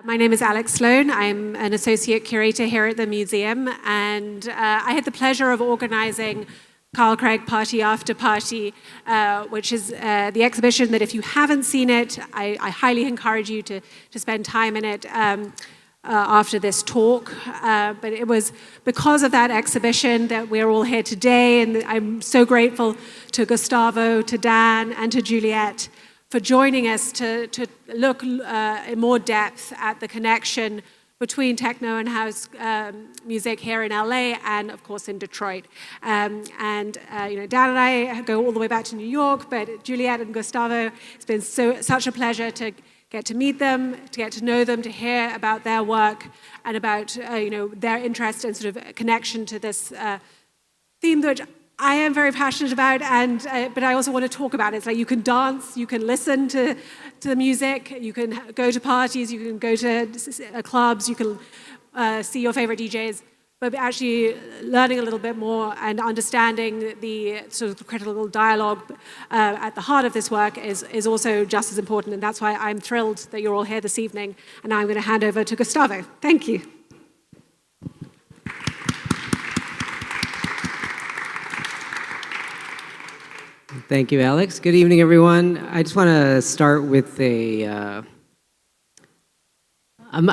My name is Alex Sloan. I'm an associate curator here at the museum, and I had the pleasure of organizing Carl Craig Party After Party, which is the exhibition that if you haven't seen it, I highly encourage you to spend time in it after this talk. But it was because of that exhibition that we're all here today, and I'm so grateful to Gustavo, to Dan, and to Juliet for joining us to look in more depth at the connection between techno and house music here in LA and, of course, in Detroit. Dan and I go all the way back to New York, but Juliet and Gustavo, it's been such a pleasure to get to meet them, to get to know them, to hear about their work and about their interest and sort of connection to this theme which I am very passionate about, but I also want to talk about it. It's like you can dance, you can listen to the music, you can go to parties, you can go to clubs, you can see your favorite DJs, but actually learning a little bit more and understanding the sort of critical dialogue at the heart of this work is also just as important, and that's why I'm thrilled that you're all here this evening, and now I'm going to hand over to Gustavo. Thank you. Thank you, Alex. Good evening, everyone. I just want to start with I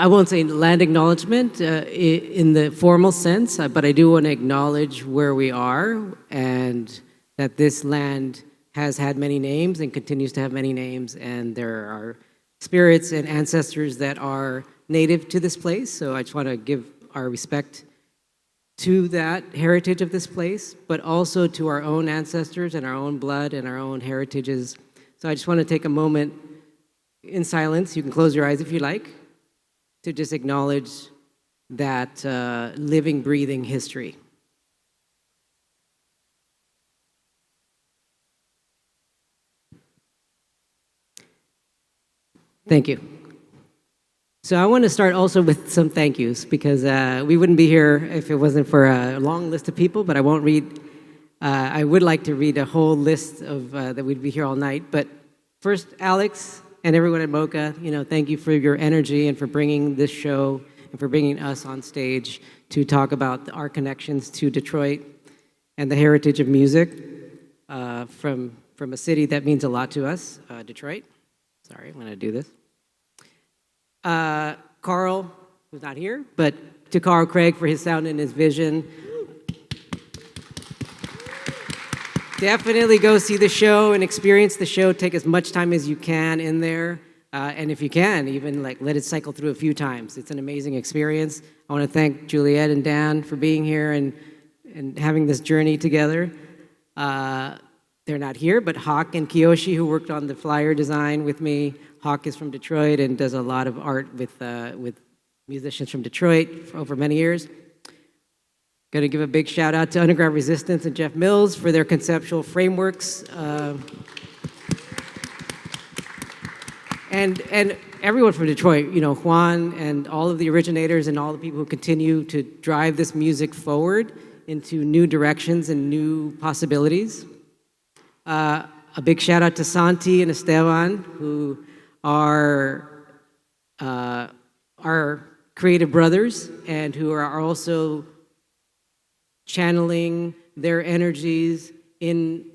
won't say land acknowledgement in the formal sense, but I do want to acknowledge where we are and that this land has had many names and continues to have many names, and there are spirits and ancestors that are native to this place. So I just want to give our respect to that heritage of this place, but also to our own ancestors and our own blood and our own heritages. So I just want to take a moment in silence. You can close your eyes if you like, to just acknowledge that living, breathing history. Thank you. So I want to start also with some thank yous, because we wouldn't be here if it wasn't for a long list of people, but I won't read. I would like to read a whole list of that we'd be here all night. But first, Alex and everyone at MOCA, thank you for your energy and for bringing this show and for bringing us on stage to talk about our connections to Detroit and the heritage of music from a city that means a lot to us, Detroit. Sorry, I'm going to do this. Carl, who's not here, but to Carl Craig for his sound and his vision. Definitely go see the show and experience the show. Take as much time as you can in there. And if you can, even let it cycle through a few times. It's an amazing experience. I want to thank Juliet and Dan for being here and having this journey together. They're not here, but Hawk and Kiyoshi, who worked on the flyer design with me. Hawk is from Detroit and does a lot of art with musicians from Detroit for over many years. Going to give a big shout out to Underground Resistance and Jeff Mills for their conceptual frameworks. And everyone from Detroit, Juan and all of the originators and all the people who continue to drive this music forward into new directions and new possibilities. A big shout out to Santi and Esteban, who are our creative brothers and who are also channeling their energies in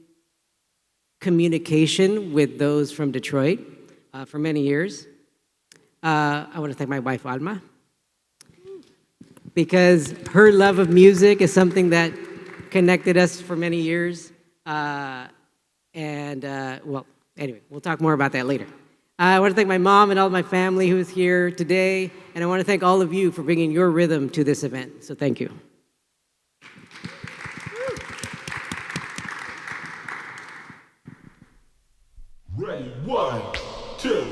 communication with those from Detroit for many years. I want to thank my wife, Alma, because her love of music is something that connected us for many years. Anyway, we'll talk more about that later. I want to thank my mom and all of my family who is here today, and I want to thank all of you for bringing your rhythm to this event. So thank you. Ready, 1, 2,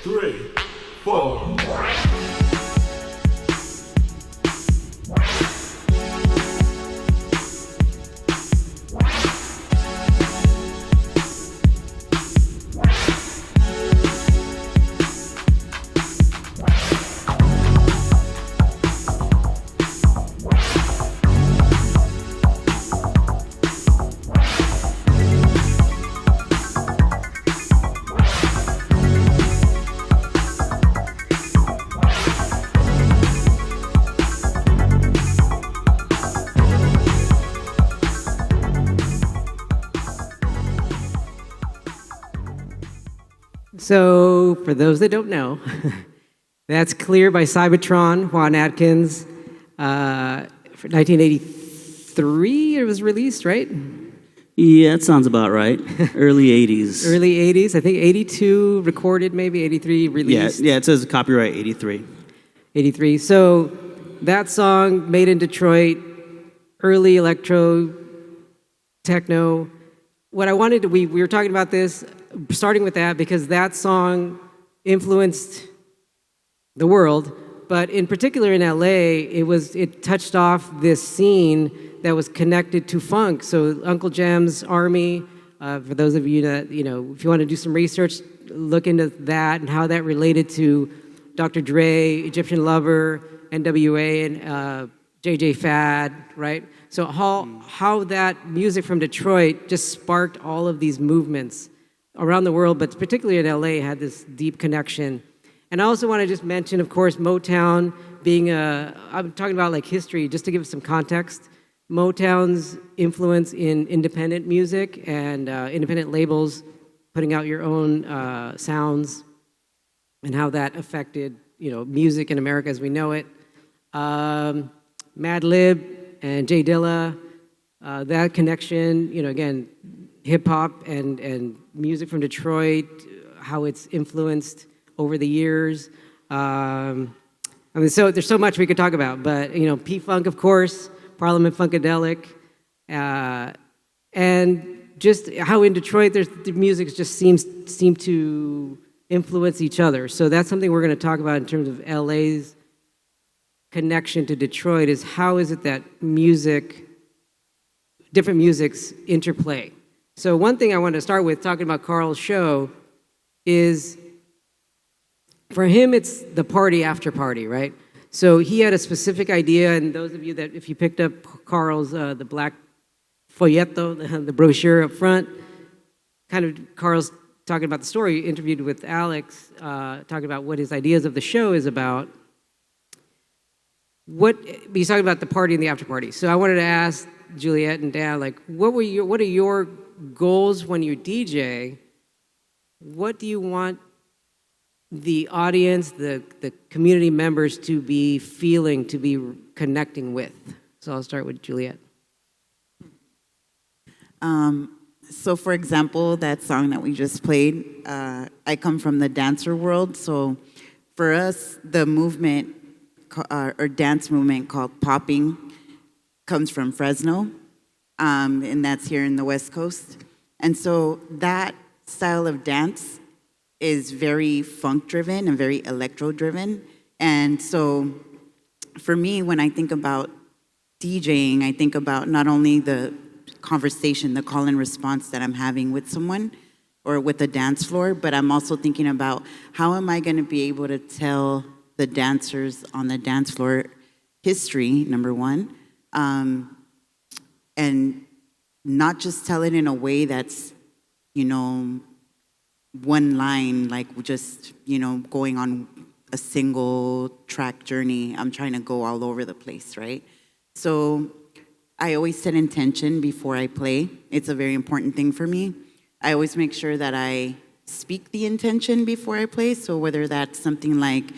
3, 4. So, for those that don't know, that's Clear by Cybertron, Juan Atkins. For 1983 it was released, right? Yeah, that sounds about right. Early 80s. Early 80s. I think 82 recorded, maybe 83 released. Yeah, it says copyright 83. 83. So that song, made in Detroit, early electro, techno. What I wanted to, we were talking about this, starting with that, because that song influenced the world, but in particular in LA, it touched off this scene that was connected to funk. So Uncle Jam's Army, for those of you that, if you want to do some research, look into that and how that related to Dr. Dre, Egyptian Lover, NWA, and JJ Fad, right? So how that music from Detroit just sparked all of these movements around the world, but particularly in LA, had this deep connection. And I also want to just mention, of course, Motown being I'm talking about like history, just to give some context. Motown's influence in independent music and independent labels, putting out your own sounds, and how that affected, music in America as we know it. Mad Lib and J Dilla, that connection, again, hip hop and music from Detroit, how it's influenced over the years. So there's so much we could talk about, but P-Funk, of course, Parliament Funkadelic, and just how in Detroit the music just seem to influence each other. So that's something we're going to talk about in terms of LA's connection to Detroit, is how is it that different musics interplay. So one thing I want to start with, talking about Carl's show, is for him it's the party after party, right? So he had a specific idea, and those of you that, if you picked up Carl's, the black folleto, the brochure up front, kind of Carl's talking about the story, interviewed with Alex, talking about what his ideas of the show is about. He's talking about the party and the after party. So I wanted to ask Juliet and Dan, what are your goals when you DJ? What do you want the audience, the community members to be feeling, to be connecting with? So I'll start with Juliet. So for example, that song that we just played, I come from the dancer world. So for us, the movement or dance movement called popping comes from Fresno, and that's here in the West Coast. And so that style of dance is very funk-driven and very electro-driven. And so for me, when I think about DJing, I think about not only the conversation, the call and response that I'm having with someone or with the dance floor, but I'm also thinking about how am I going to be able to tell the dancers on the dance floor history, number one, and not just tell it in a way that's, one line, like just, going on a single track journey. I'm trying to go all over the place, right? So I always set intention before I play. It's a very important thing for me. I always make sure that I speak the intention before I play. So whether that's something like,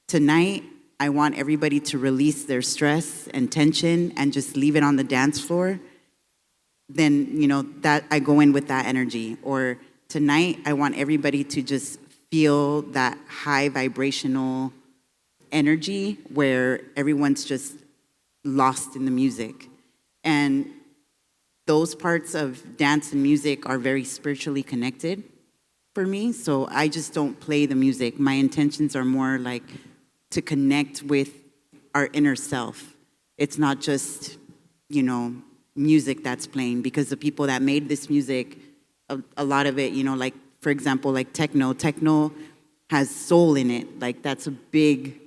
tonight, I want everybody to release their stress and tension and just leave it on the dance floor, then, that I go in with that energy. Or tonight, I want everybody to just feel that high vibrational energy where everyone's just lost in the music. And those parts of dance and music are very spiritually connected for me. So I just don't play the music. My intentions are more like to connect with our inner self. It's not just, music that's playing, because the people that made this music, a lot of it, like, for example, like techno has soul in it. Like, that's a big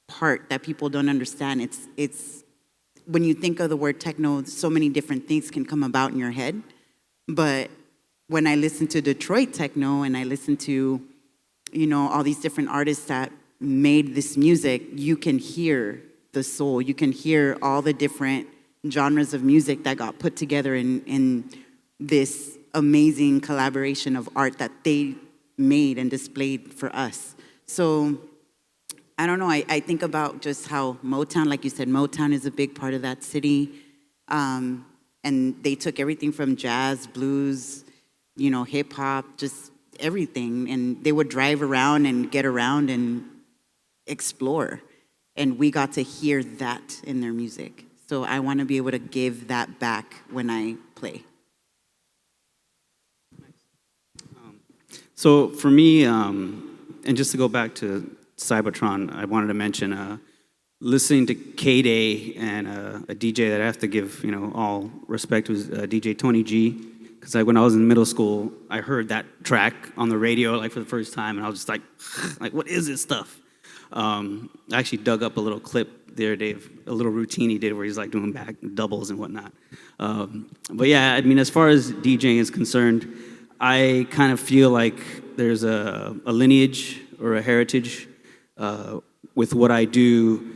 part that people don't understand. It's when you think of the word techno, so many different things can come about in your head. But when I listen to Detroit techno and I listen to, all these different artists that made this music, you can hear the soul. You can hear all the different genres of music that got put together in this amazing collaboration of art that they made and displayed for us. So I don't know, I think about just how Motown, like you said, Motown is a big part of that city. And they took everything from jazz, blues, hip hop, just everything. And they would drive around and get around and explore. And we got to hear that in their music. So I want to be able to give that back when I play. So for me, and just to go back to Cybertron, I wanted to mention listening to K-Day and a DJ that I have to give all respect was DJ Tony G. Because when I was in middle school, I heard that track on the radio for the first time, and I was just like, what is this stuff? I actually dug up a little clip the other day of a little routine he did where he's doing back doubles and whatnot. But yeah, I mean, as far as DJing is concerned, I kind of feel like there's a lineage or a heritage with what I do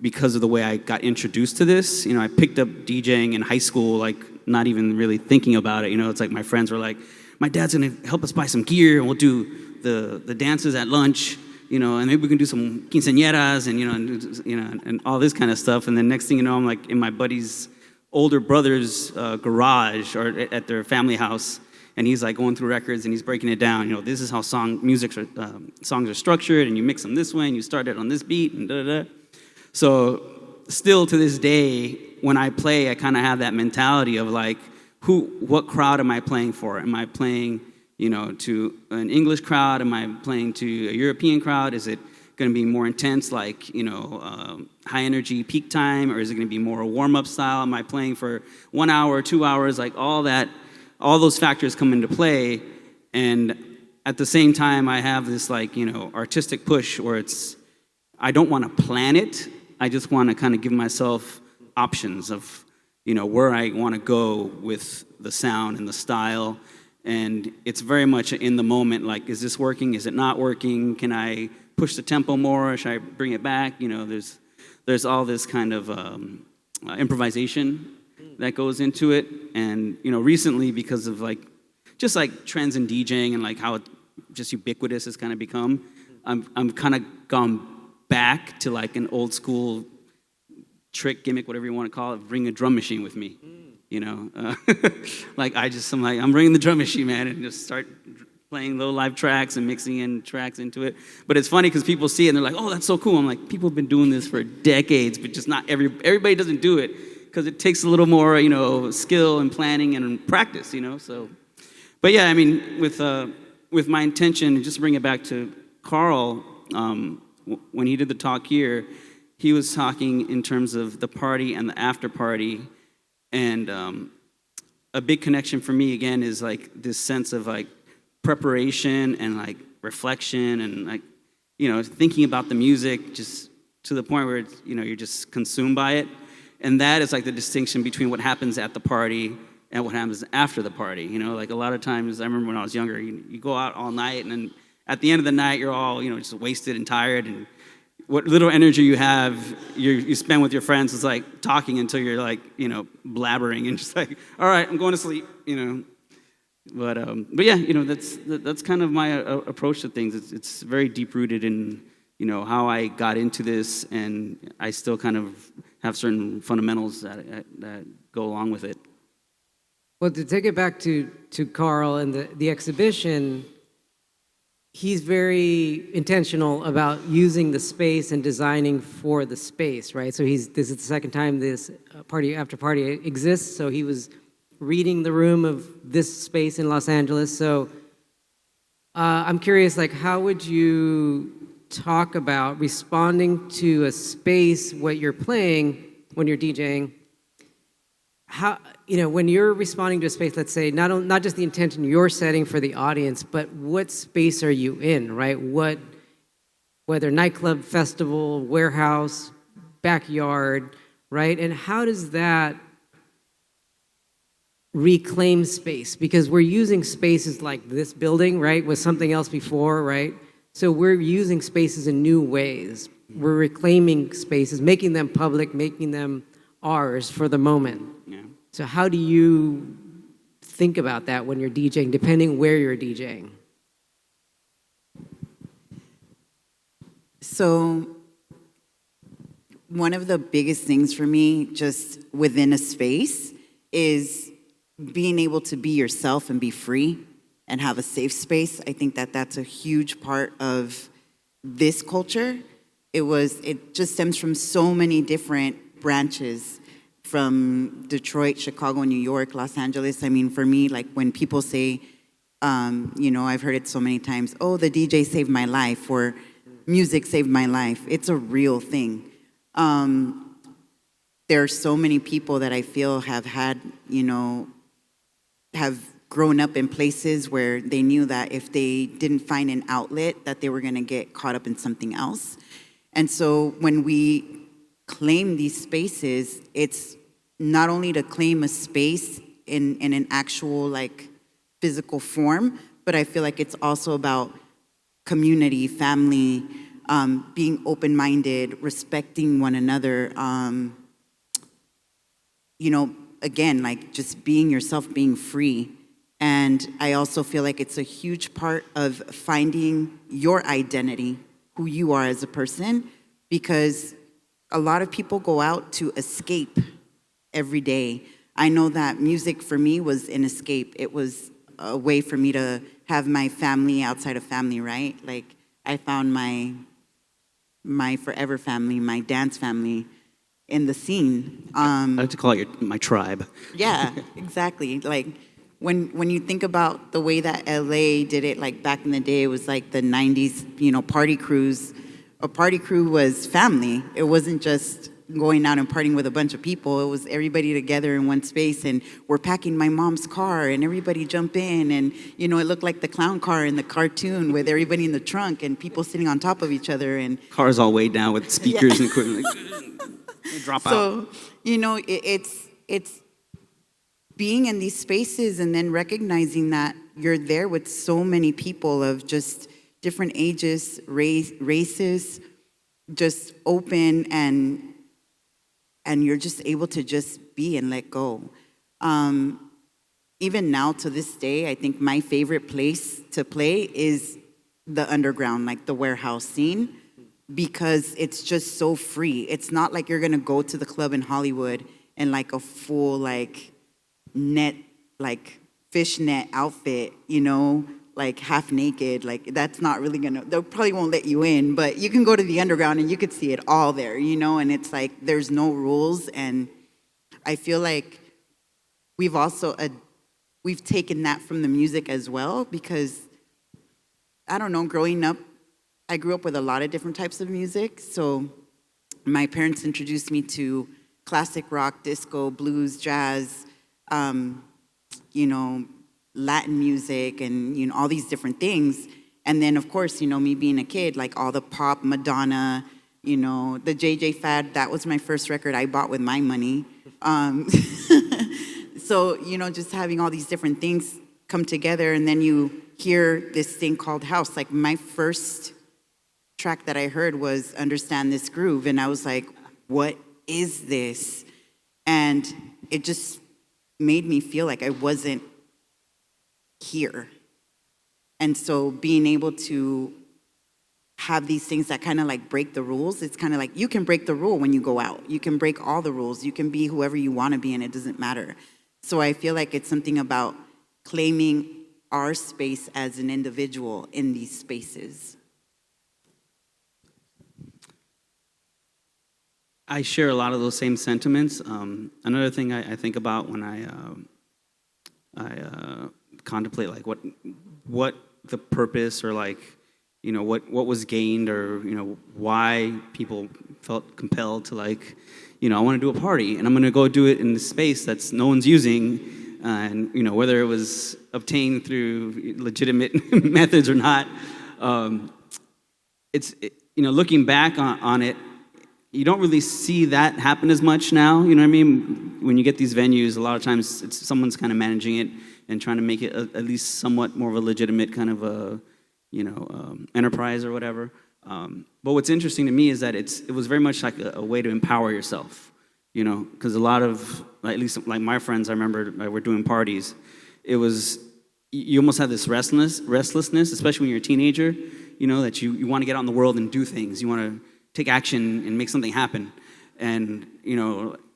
because of the way I got introduced to this. I picked up DJing in high school, not even really thinking about it. It's like my friends were like, my dad's gonna help us buy some gear and we'll do the dances at lunch, and maybe we can do some quinceañeras and all this kind of stuff. And then next thing you know, I'm in my buddy's older brother's garage or at their family house. And he's going through records and he's breaking it down. This is how songs are structured, and you mix them this way, and you start it on this beat, and da-da-da. So still to this day, when I play, I kind of have that mentality of what crowd am I playing for? Am I playing, to an English crowd? Am I playing to a European crowd? Is it going to be more intense, high energy peak time, or is it going to be more a warm-up style? Am I playing for 1 hour, 2 hours? All those factors come into play, and at the same time, I have this artistic push where I don't want to plan it. I just want to kind of give myself options of, where I want to go with the sound and the style, and it's very much in the moment. Is this working? Is it not working? Can I push the tempo more? Or should I bring it back? There's all this kind of improvisation that goes into it. And recently, because of just trends in DJing and how it just ubiquitous has kind of become, I'm kind of gone back to an old school trick, gimmick, whatever you want to call it, bring a drum machine with me. I'm bringing the drum machine, man, and just start playing little live tracks and mixing in tracks into it. But it's funny because people see it and they're like, oh, that's so cool. I'm like, people have been doing this for decades, but just not everybody doesn't do it. Because it takes a little more, skill and planning and practice, So, but yeah, I mean, with my intention, just to bring it back to Carl, when he did the talk here, he was talking in terms of the party and the after party, and a big connection for me again is this sense of preparation and reflection and thinking about the music just to the point where it's, you're just consumed by it. And that is the distinction between what happens at the party and what happens after the party. A lot of times, I remember when I was younger, you go out all night, and then at the end of the night, you're all, just wasted and tired. And what little energy you have, you spend with your friends is talking until you're blabbering and just all right, I'm going to sleep, But yeah, that's kind of my approach to things. It's very deep rooted in, how I got into this, and I still kind of have certain fundamentals that go along with it. Well, to take it back to Carl and the exhibition, he's very intentional about using the space and designing for the space, right? So this is the second time this party after party exists. So he was reading the room of this space in Los Angeles. So I'm curious, how would you talk about responding to a space, what you're playing when you're DJing? How, when you're responding to a space, let's say, not just the intention you're setting for the audience, but what space are you in, right? Whether nightclub, festival, warehouse, backyard, right? And how does that reclaim space? Because we're using spaces like this building, right, with something else before, right? So we're using spaces in new ways. We're reclaiming spaces, making them public, making them ours for the moment. Yeah. So how do you think about that when you're DJing, depending where you're DJing? So one of the biggest things for me, just within a space, is being able to be yourself and be free and have a safe space. I think that that's a huge part of this culture. It just stems from so many different branches, from Detroit, Chicago, New York, Los Angeles. I mean, for me, like when people say, I've heard it so many times, oh, the DJ saved my life, or music saved my life. It's a real thing. There are so many people that I feel have had, have grown up in places where they knew that if they didn't find an outlet, that they were going to get caught up in something else. And so when we claim these spaces, it's not only to claim a space in an actual, like, physical form, but I feel like it's also about community, family, being open-minded, respecting one another, again, like just being yourself, being free. And I also feel like it's a huge part of finding your identity, who you are as a person, because a lot of people go out to escape every day. I know that music for me was an escape. It was a way for me to have my family outside of family, right? Like I found my forever family, my dance family in the scene. I like to call it my tribe. Yeah, exactly. Like when you think about the way that LA did it, like back in the day, it was like the 90s, party crews. A party crew was family. It wasn't just going out and partying with a bunch of people. It was everybody together in one space, and we're packing my mom's car, and everybody jump in, and it looked like the clown car in the cartoon with everybody in the trunk and people sitting on top of each other, and Cars all weighed down with speakers and equipment. They drop out. so it's being in these spaces and then recognizing that you're there with so many people of just different ages, races, just open, and you're just able to just be and let go. Even now to this day, I think my favorite place to play is the underground, like the warehouse scene, because it's just so free. It's not like you're gonna go to the club in Hollywood in like a full like net, like fishnet outfit, like half naked. Like that's not really they probably won't let you in, but you can go to the underground and you could see it all there, and it's like there's no rules. And I feel like we've taken that from the music as well, because I don't know, growing up, I grew up with a lot of different types of music. So my parents introduced me to classic rock, disco, blues, jazz, Latin music, and all these different things. And then of course, me being a kid, like all the pop, Madonna, the JJ fad, that was my first record I bought with my money. So just having all these different things come together, and then you hear this thing called house. Like my first track that I heard was Understand This Groove, and I was like, what is this? And it just made me feel like I wasn't here. And so being able to have these things that kind of like break the rules, it's kind of like you can break the rule when you go out. You can break all the rules. You can be whoever you want to be, and it doesn't matter. So I feel like it's something about claiming our space as an individual in these spaces. I share a lot of those same sentiments. Another thing I think about when I contemplate like what the purpose, or like what was gained, or why people felt compelled to like I want to do a party, and I'm going to go do it in the space that's no one's using, and whether it was obtained through legitimate methods or not. Looking back on it, you don't really see that happen as much now. You know what I mean? When you get these venues, a lot of times it's someone's kind of managing it and trying to make it at least somewhat more of a legitimate kind of a enterprise or whatever. But what's interesting to me is that it was very much like a way to empower yourself, because a lot of, at least like my friends, I remember were doing parties. It was, you almost had this restlessness, especially when you're a teenager. that you want to get out in the world and do things. You want to take action and make something happen. And,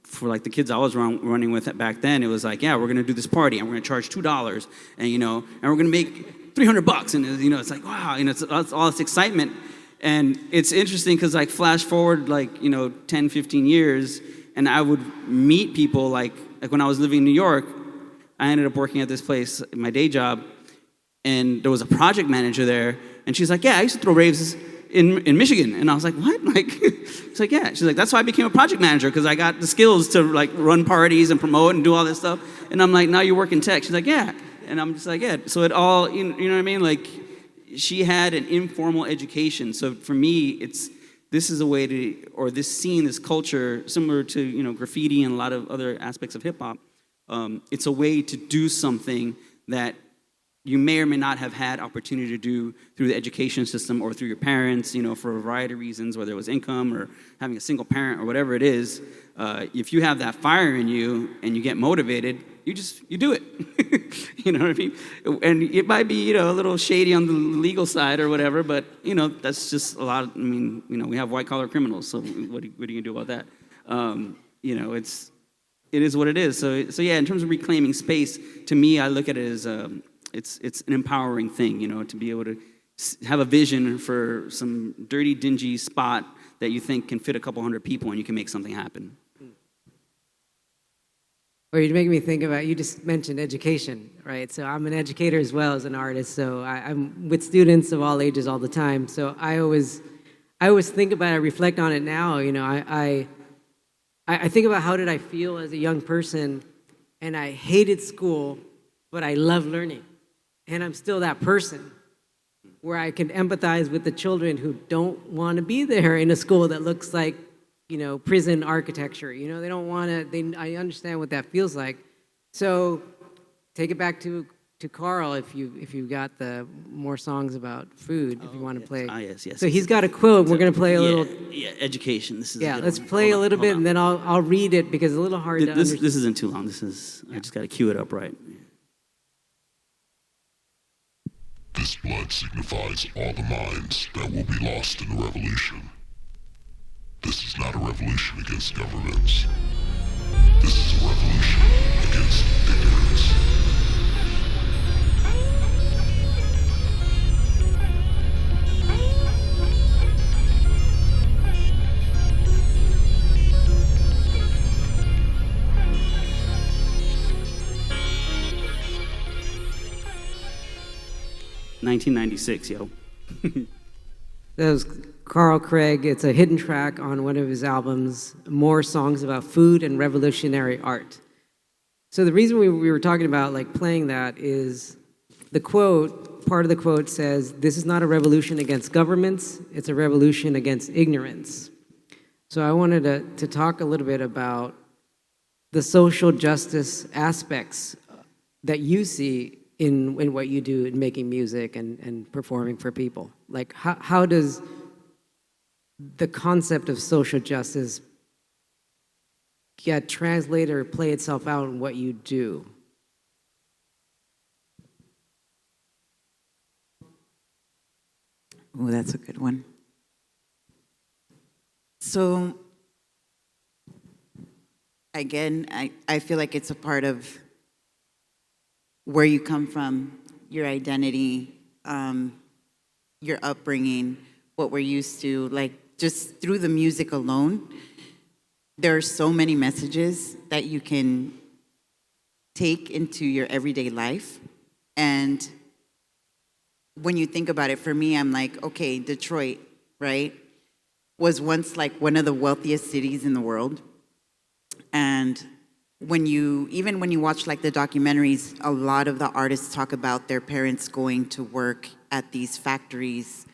for like the kids I was running with back then, it was like, yeah, we're going to do this party and we're going to charge $2 and, and we're going to make $300. And, it's like, wow, it's all this excitement. And it's interesting because like flash forward like, 10, 15 years, and I would meet people like when I was living in New York, I ended up working at this place, my day job, and there was a project manager there, and she's like, yeah, I used to throw raves in Michigan. And I was like, what? Like, it's like, yeah. She's like, that's why I became a project manager, because I got the skills to like run parties and promote and do all this stuff. And I'm like, now you work in tech. She's like, yeah. And I'm just like, yeah. So it all, you know what I mean? Like, she had an informal education. So for me, this is a way to, or this scene, this culture, similar to, graffiti and a lot of other aspects of hip hop. It's a way to do something that you may or may not have had opportunity to do through the education system or through your parents, for a variety of reasons, whether it was income or having a single parent or whatever it is. If you have that fire in you and you get motivated, you do it. You know what I mean? And it might be, a little shady on the legal side or whatever, but, that's just a lot. We have white collar criminals, so what are you going to do about that? It is what it is. So yeah, in terms of reclaiming space, to me, I look at it as it's an empowering thing, to be able to have a vision for some dirty, dingy spot that you think can fit a couple hundred people and you can make something happen. Or you're making me think about, you just mentioned education, right? So I'm an educator as well as an artist, so I'm with students of all ages all the time. So I always think about it, I reflect on it now, I think about how did I feel as a young person, and I hated school, but I love learning. And I'm still that person where I can empathize with the children who don't want to be there in a school that looks like, prison architecture. They don't want to, I understand what that feels like. So take it back to Carl if you got the more songs about food, if you want to play. Yes. So he's got a quote. We're going to play a little. Yeah, education. This is a good let's one. play Hold a little on, bit, hold and then I'll read it because it's a little hard to understand. This isn't too long. I just got to cue it up right. This blood signifies all the minds that will be lost in the revolution. This is not a revolution against governments. This is a revolution against ignorance. $1996, yo. That was Carl Craig. It's a hidden track on one of his albums, More Songs About Food and Revolutionary Art. So the reason we were talking about like playing that is the quote, part of the quote says, this is not a revolution against governments, it's a revolution against ignorance. So I wanted to talk a little bit about the social justice aspects that you see in what you do in making music and performing for people. Like how does the concept of social justice get translated or play itself out in what you do? Oh, that's a good one. So, again, I feel like it's a part of where you come from, your identity, your upbringing, what we're used to. Like, just through the music alone, there are so many messages that you can take into your everyday life. And when you think about it, for me, I'm like, okay, Detroit, right, was once like one of the wealthiest cities in the world. And even when you watch like the documentaries, a lot of the artists talk about their parents going to work at these factories,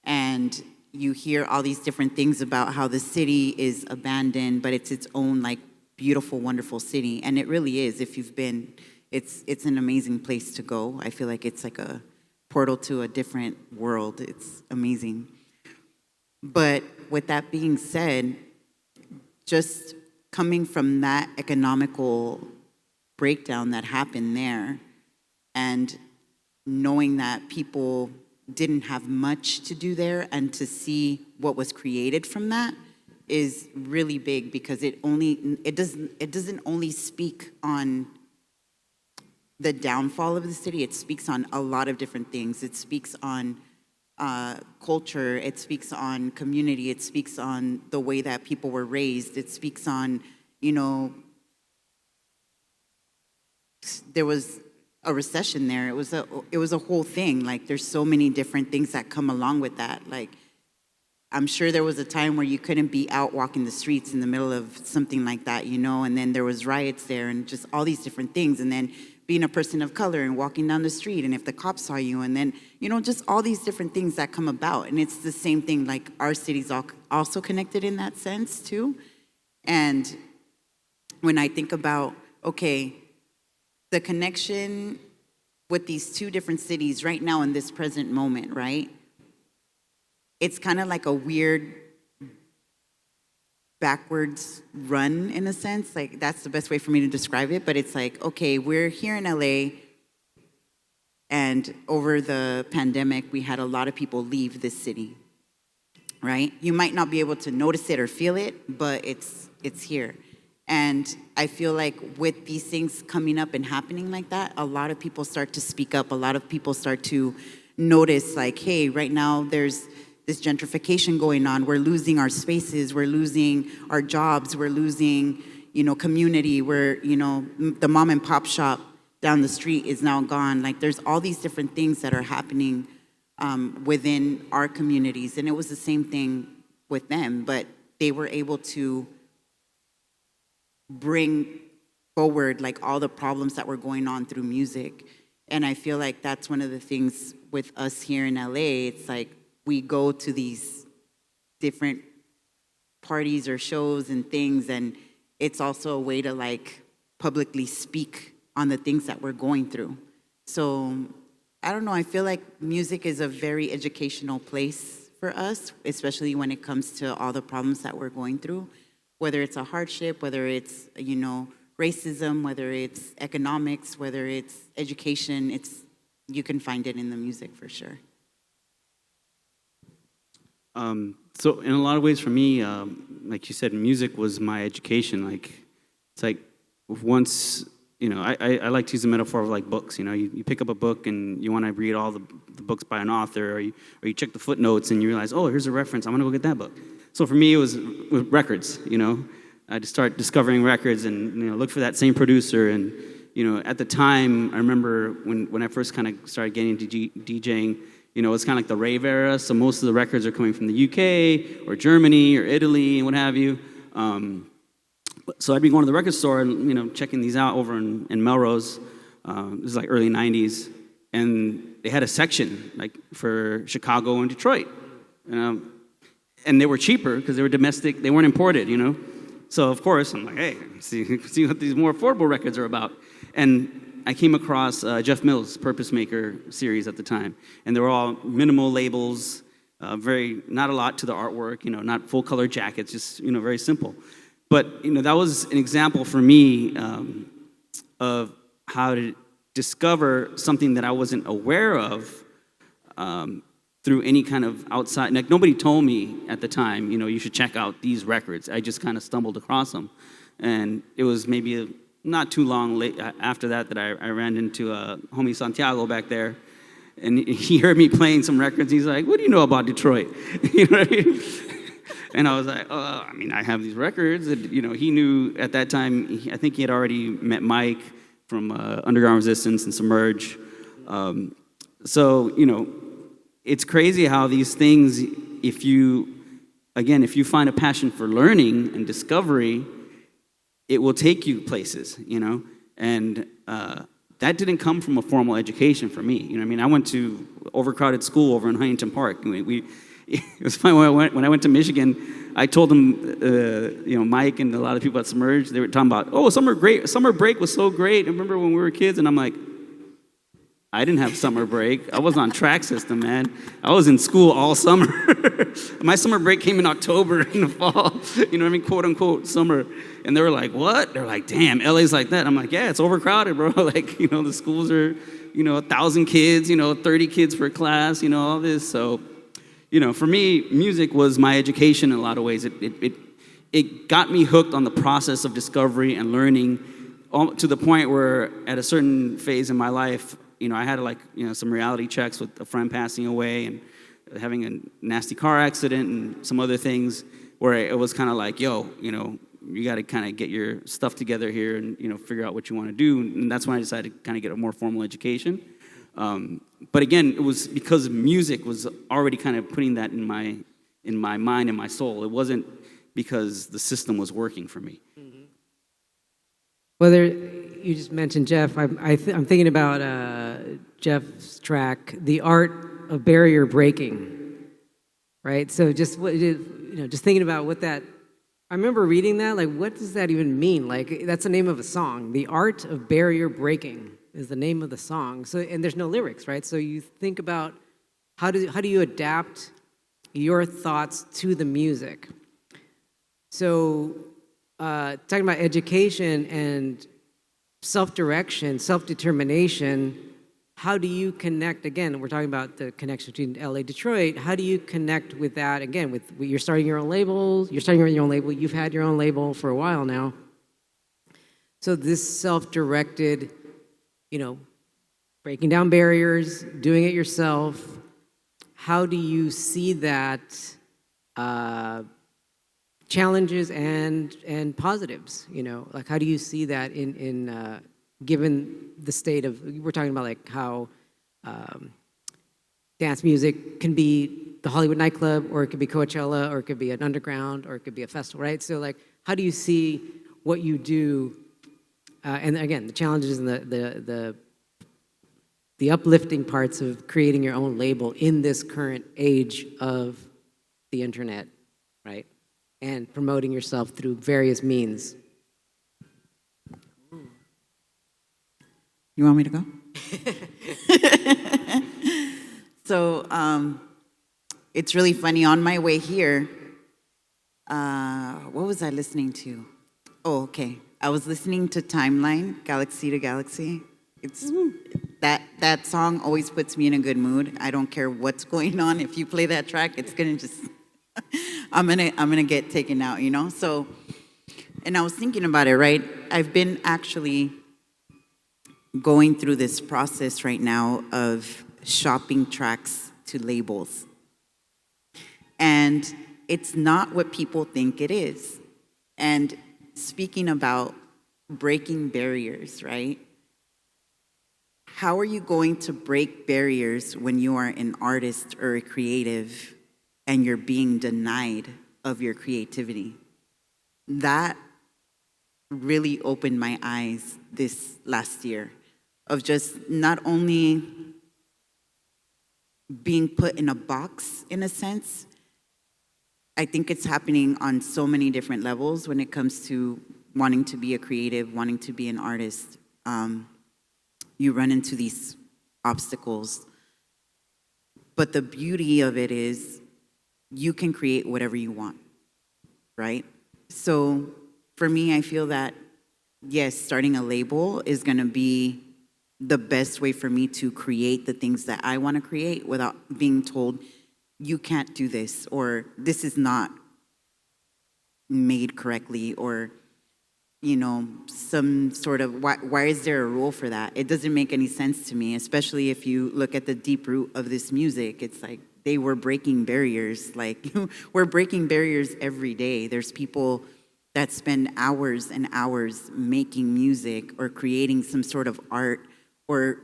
and you hear all these different things about how the city is abandoned, but it's its own like beautiful, wonderful city. And it really is. If you've been, it's an amazing place to go. I feel like it's like a portal to a different world. It's amazing. But with that being said, just coming from that economical breakdown that happened there, and knowing that people didn't have much to do there, and to see what was created from that is really big, because it doesn't only speak on the downfall of the city. It speaks on a lot of different things. It speaks on culture. It speaks on community. It speaks on the way that people were raised. It speaks on, there was a recession there. It was a whole thing. Like, there's so many different things that come along with that. Like, I'm sure there was a time where you couldn't be out walking the streets in the middle of something like that, and then there was riots there and just all these different things. And then being a person of color and walking down the street, and if the cops saw you, and then, just all these different things that come about. And it's the same thing, like, our city's also connected in that sense too. And when I think about, okay, the connection with these two different cities right now in this present moment, right? It's kind of like a weird backwards run in a sense. Like, that's the best way for me to describe it. But it's like, okay, we're here in LA, and over the pandemic, we had a lot of people leave this city, right? You might not be able to notice it or feel it, but it's here. And I feel like with these things coming up and happening like that, a lot of people start to speak up. A lot of people start to notice, like, hey, right now there's this gentrification going on. We're losing our spaces. We're losing our jobs. We're losing, community. We're, the mom and pop shop down the street is now gone. Like, there's all these different things that are happening within our communities. And it was the same thing with them, but they were able to bring forward, like, all the problems that were going on through music. And I feel like that's one of the things with us here in LA. It's like, we go to these different parties or shows and things, and it's also a way to, like, publicly speak on the things that we're going through. So I don't know, I feel like music is a very educational place for us, especially when it comes to all the problems that we're going through, whether it's a hardship, whether it's, racism, whether it's economics, whether it's education. You can find it in the music for sure. So in a lot of ways for me, like you said, music was my education. Like, it's like once, I like to use the metaphor of like books. You pick up a book and you want to read all the books by an author, or you check the footnotes and you realize, oh, here's a reference. I'm going to go get that book. So for me, it was with records. I just start discovering records and look for that same producer. And at the time, I remember when I first kind of started getting into DJing. It's kind of like the rave era, so most of the records are coming from the UK or Germany or Italy and what have you. So I'd be going to the record store and, checking these out over in Melrose. This is like early 90s. And they had a section like for Chicago and Detroit. And they were cheaper because they were domestic. They weren't imported, So, of course, I'm like, hey, see what these more affordable records are about. And I came across Jeff Mills' Purpose Maker series at the time, and they were all minimal labels, not a lot to the artwork, not full color jackets, just very simple. But that was an example for me of how to discover something that I wasn't aware of through any kind of outside. Like, nobody told me at the time, you should check out these records. I just kind of stumbled across them, and it was maybe not too long after that I ran into homie Santiago back there, and he heard me playing some records. He's like, "What do you know about Detroit?" You know what I mean? And I was like, "Oh, I have these records." And, he knew at that time. I think he had already met Mike from Underground Resistance and Submerge. So it's crazy how these things, if you find a passion for learning and discovery, it will take you places, and that didn't come from a formal education for me. I went to overcrowded school over in Huntington Park. It was funny when I went to Michigan. I told them, Mike and a lot of people at Submerge, they were talking about, oh, summer break was so great. I remember when we were kids, and I'm like, I didn't have summer break. I was on track system, man. I was in school all summer. My summer break came in October in the fall, quote unquote summer. And they were like, what? They're like, damn, LA's like that. I'm like, yeah, it's overcrowded, bro. Like, the schools are 1,000 kids, 30 kids per class, all this. So, for me, music was my education in a lot of ways. It got me hooked on the process of discovery and learning, to the point where at a certain phase in my life, I had some reality checks with a friend passing away and having a nasty car accident and some other things, where it was kind of like, yo, you got to kind of get your stuff together here and, figure out what you want to do. And that's when I decided to kind of get a more formal education. But again, it was because music was already kind of putting that in my mind and my soul. It wasn't because the system was working for me. Whether you just mentioned Jeff, I'm thinking about Jeff's track, "The Art of Barrier Breaking," right? So just thinking about what that. I remember reading that, like, what does that even mean? Like, that's the name of a song. "The Art of Barrier Breaking" is the name of the song. So, and there's no lyrics, right? So you think about how do you adapt your thoughts to the music? So, talking about education and self-direction, self-determination, how do you connect, again, we're talking about the connection between LA, Detroit, how do you connect with that, again, with you're starting your own label, you've had your own label for a while now. So this self-directed, breaking down barriers, doing it yourself, how do you see that challenges and positives, like how do you see that in given the state of, we're talking about like how dance music can be the Hollywood nightclub, or it could be Coachella, or it could be an underground, or it could be a festival, right? So like, how do you see what you do, and again, the challenges and the uplifting parts of creating your own label in this current age of the internet, right? And promoting yourself through various means. You want me to go? So it's really funny. On my way here, what was I listening to? Oh, okay. I was listening to Timeline, Galaxy to Galaxy. It's that song always puts me in a good mood. I don't care what's going on. If you play that track, it's gonna just I'm gonna get taken out, So, and I was thinking about it, right? I've been actually going through this process right now of shopping tracks to labels. And it's not what people think it is. And speaking about breaking barriers, right? How are you going to break barriers when you are an artist or a creative and you're being denied of your creativity? That really opened my eyes this last year, of just not only being put in a box, in a sense. I think it's happening on so many different levels when it comes to wanting to be a creative, wanting to be an artist. You run into these obstacles. But the beauty of it is you can create whatever you want, right? So for me, I feel that, yes, starting a label is going to be the best way for me to create the things that I want to create without being told, you can't do this, or this is not made correctly, or, some sort of, why is there a rule for that? It doesn't make any sense to me, especially if you look at the deep root of this music. It's like they were breaking barriers. Like, we're breaking barriers every day. There's people that spend hours and hours making music or creating some sort of art, or,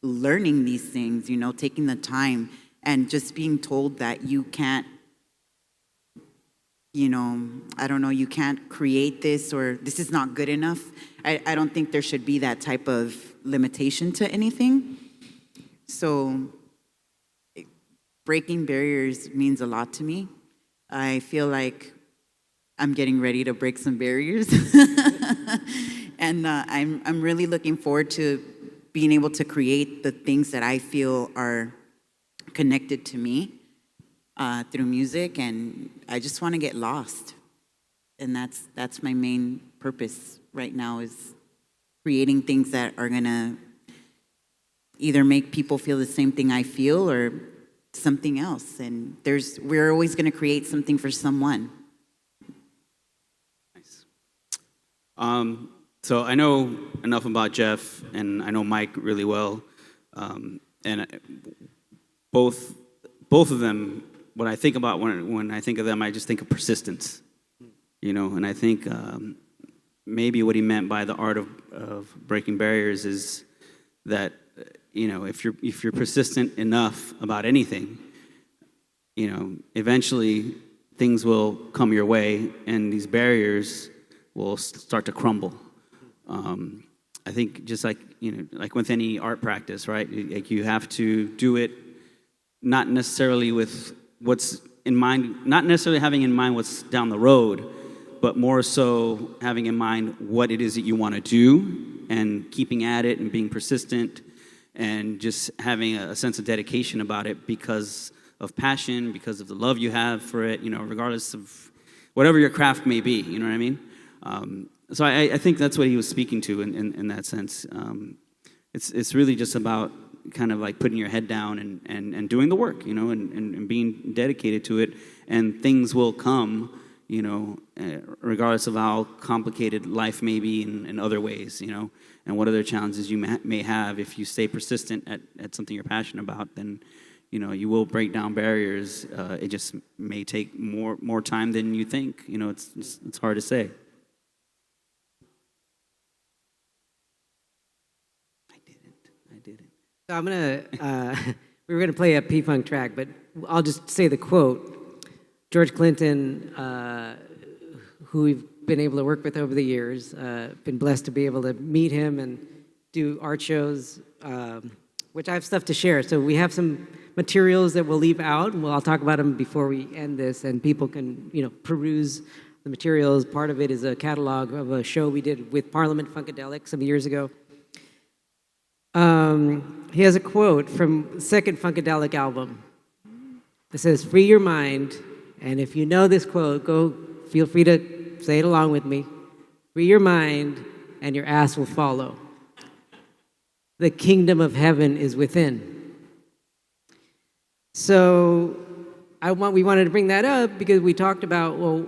learning these things, taking the time, and just being told that you can't, I don't know, you can't create this, or this is not good enough. I don't think there should be that type of limitation to anything. So breaking barriers means a lot to me. I feel like I'm getting ready to break some barriers. And I'm really looking forward to being able to create the things that I feel are connected to me through music, and I just want to get lost. And that's my main purpose right now, is creating things that are gonna either make people feel the same thing I feel or something else. And we're always going to create something for someone. Nice. So I know enough about Jeff, and I know Mike really well. And both of them, what I think about when I think of them, I just think of persistence. And I think maybe what he meant by the art of breaking barriers is that, if you're persistent enough about anything, eventually things will come your way and these barriers will start to crumble. I think just like with any art practice, right? Like you have to do it not necessarily with what's in mind, not necessarily having in mind what's down the road, but more so having in mind what it is that you want to do and keeping at it and being persistent and just having a sense of dedication about it because of passion, because of the love you have for it, regardless of whatever your craft may be, you know what I mean? So I think that's what he was speaking to in that sense. It's really just about kind of like putting your head down and doing the work, and being dedicated to it, and things will come, regardless of how complicated life may be in other ways, and what other challenges you may have. If you stay persistent at something you're passionate about, then you will break down barriers. It just may take more time than you think. It's hard to say. So I'm gonna, we were gonna play a P-Funk track, but I'll just say the quote. George Clinton, who we've been able to work with over the years, been blessed to be able to meet him and do art shows, which I have stuff to share. So we have some materials that we'll leave out, and I'll talk about them before we end this, and people can, peruse the materials. Part of it is a catalog of a show we did with Parliament Funkadelic some years ago. He has a quote from the second Funkadelic album that says, "Free your mind," and if you know this quote, feel free to say it along with me. "Free your mind, and your ass will follow. The kingdom of heaven is within." So we wanted to bring that up because we talked about, well,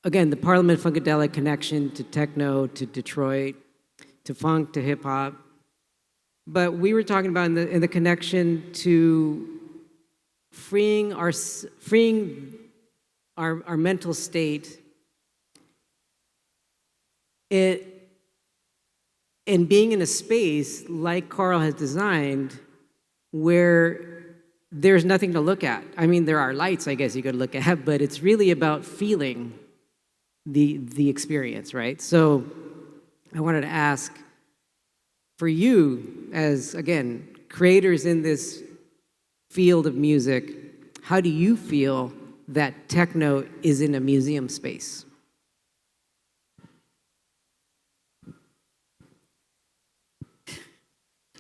again, the Parliament Funkadelic connection to techno, to Detroit, to funk, to hip hop. But we were talking about in the connection to freeing our mental state, and being in a space like Carl has designed where there's nothing to look at. I mean, there are lights, I guess you could look at, but it's really about feeling the experience, right? So I wanted to ask, for you, as, again, creators in this field of music, how do you feel that techno is in a museum space?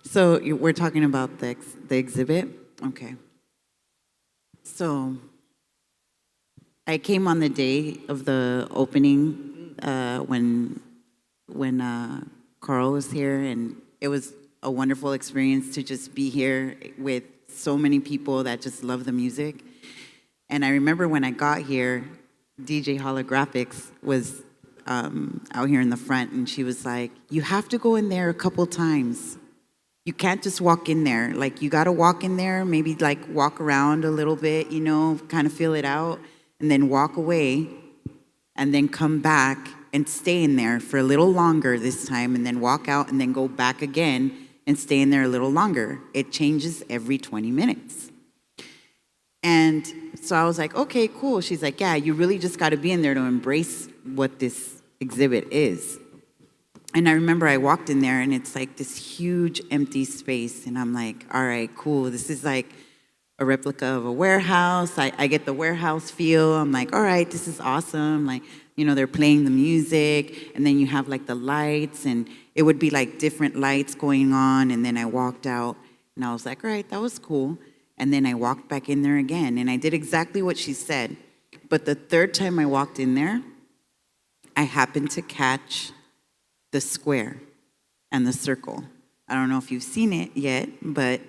So we're talking about the exhibit? Okay. So I came on the day of the opening when Carl was here, and it was a wonderful experience to just be here with so many people that just love the music. And I remember when I got here, DJ Holographics was out here in the front, and she was like, "You have to go in there a couple times. You can't just walk in there. Like, you got to walk in there, maybe like walk around a little bit, kind of feel it out, and then walk away, and then come back and stay in there for a little longer this time, and then walk out and then go back again and stay in there a little longer. It changes every 20 minutes. And so I was like, okay, cool. She's like, yeah, you really just got to be in there to embrace what this exhibit is. And I remember I walked in there, and it's like this huge empty space, and I'm like, all right, cool. This is like a replica of a warehouse. I get the warehouse feel. I'm like, all right, this is awesome. Like, they're playing the music, and then you have like the lights, and it would be like different lights going on. And then I walked out, and I was like, all right, that was cool. And then I walked back in there again, and I did exactly what she said. But the third time I walked in there, I happened to catch the square and the circle. I don't know if you've seen it yet, but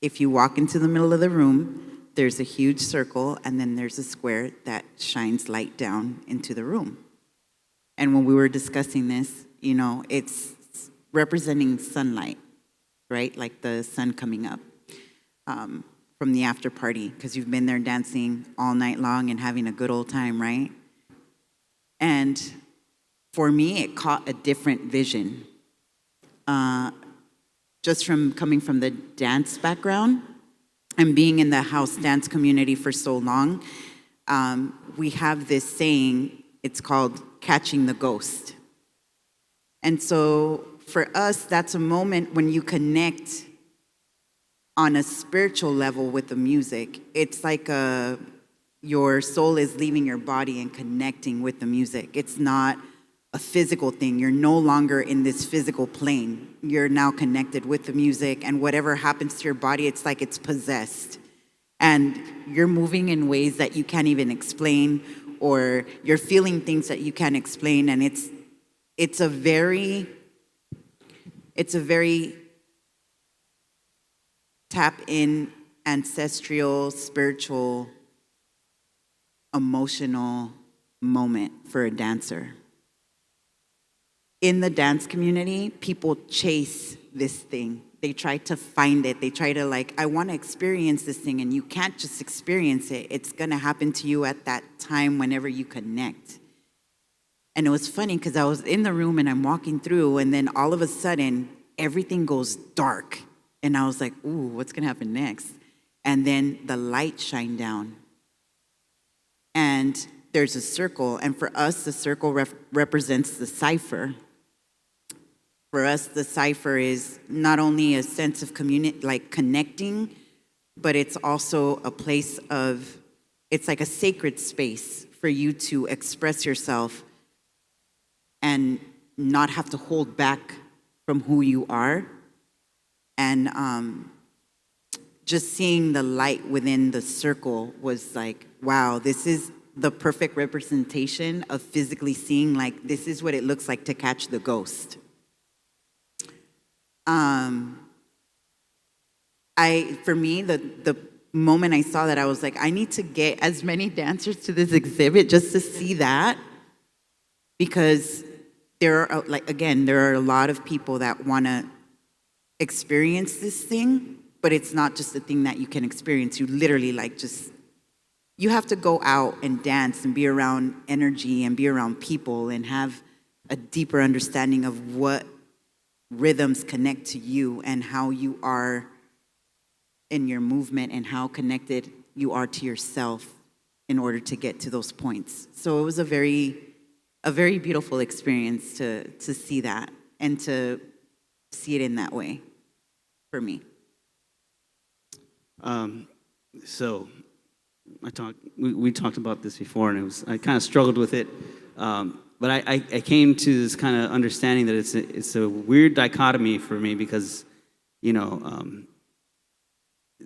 if you walk into the middle of the room, there's a huge circle, and then there's a square that shines light down into the room. And when we were discussing this, it's representing sunlight, right? Like the sun coming up from the after party, because you've been there dancing all night long and having a good old time, right? And for me, it caught a different vision. Just from coming from the dance background and being in the house dance community for so long, we have this saying, it's called catching the ghost. And so for us, that's a moment when you connect on a spiritual level with the music. It's like your soul is leaving your body and connecting with the music. It's not a physical thing. You're no longer in this physical plane. You're now connected with the music, and whatever happens to your body, it's like it's possessed. And you're moving in ways that you can't even explain, or you're feeling things that you can't explain, and it's a very tap in ancestral, spiritual, emotional moment for a dancer. In the dance community, people chase this thing. They try to find it. They try to I want to experience this thing, and you can't just experience it. It's going to happen to you at that time whenever you connect. And it was funny because I was in the room and I'm walking through, and then all of a sudden, everything goes dark. And I was like, ooh, what's going to happen next? And then the light shined down. And there's a circle. And for us, the circle represents the cipher. For us, the cipher is not only a sense of connecting, but it's also a place of, it's like a sacred space for you to express yourself and not have to hold back from who you are. And just seeing the light within the circle was like, wow, this is the perfect representation of physically seeing, this is what it looks like to catch the ghost. For me, the moment I saw that, I was like, I need to get as many dancers to this exhibit just to see that, because there are, there are a lot of people that want to experience this thing, but it's not just a thing that you can experience. You literally you have to go out and dance and be around energy and be around people and have a deeper understanding of what rhythms connect to you and how you are in your movement and how connected you are to yourself in order to get to those points. So it was a very beautiful experience to see that and to see it in that way for me. So we talked about this before, and I kind of struggled with it. But I came to this kind of understanding that it's a weird dichotomy for me because,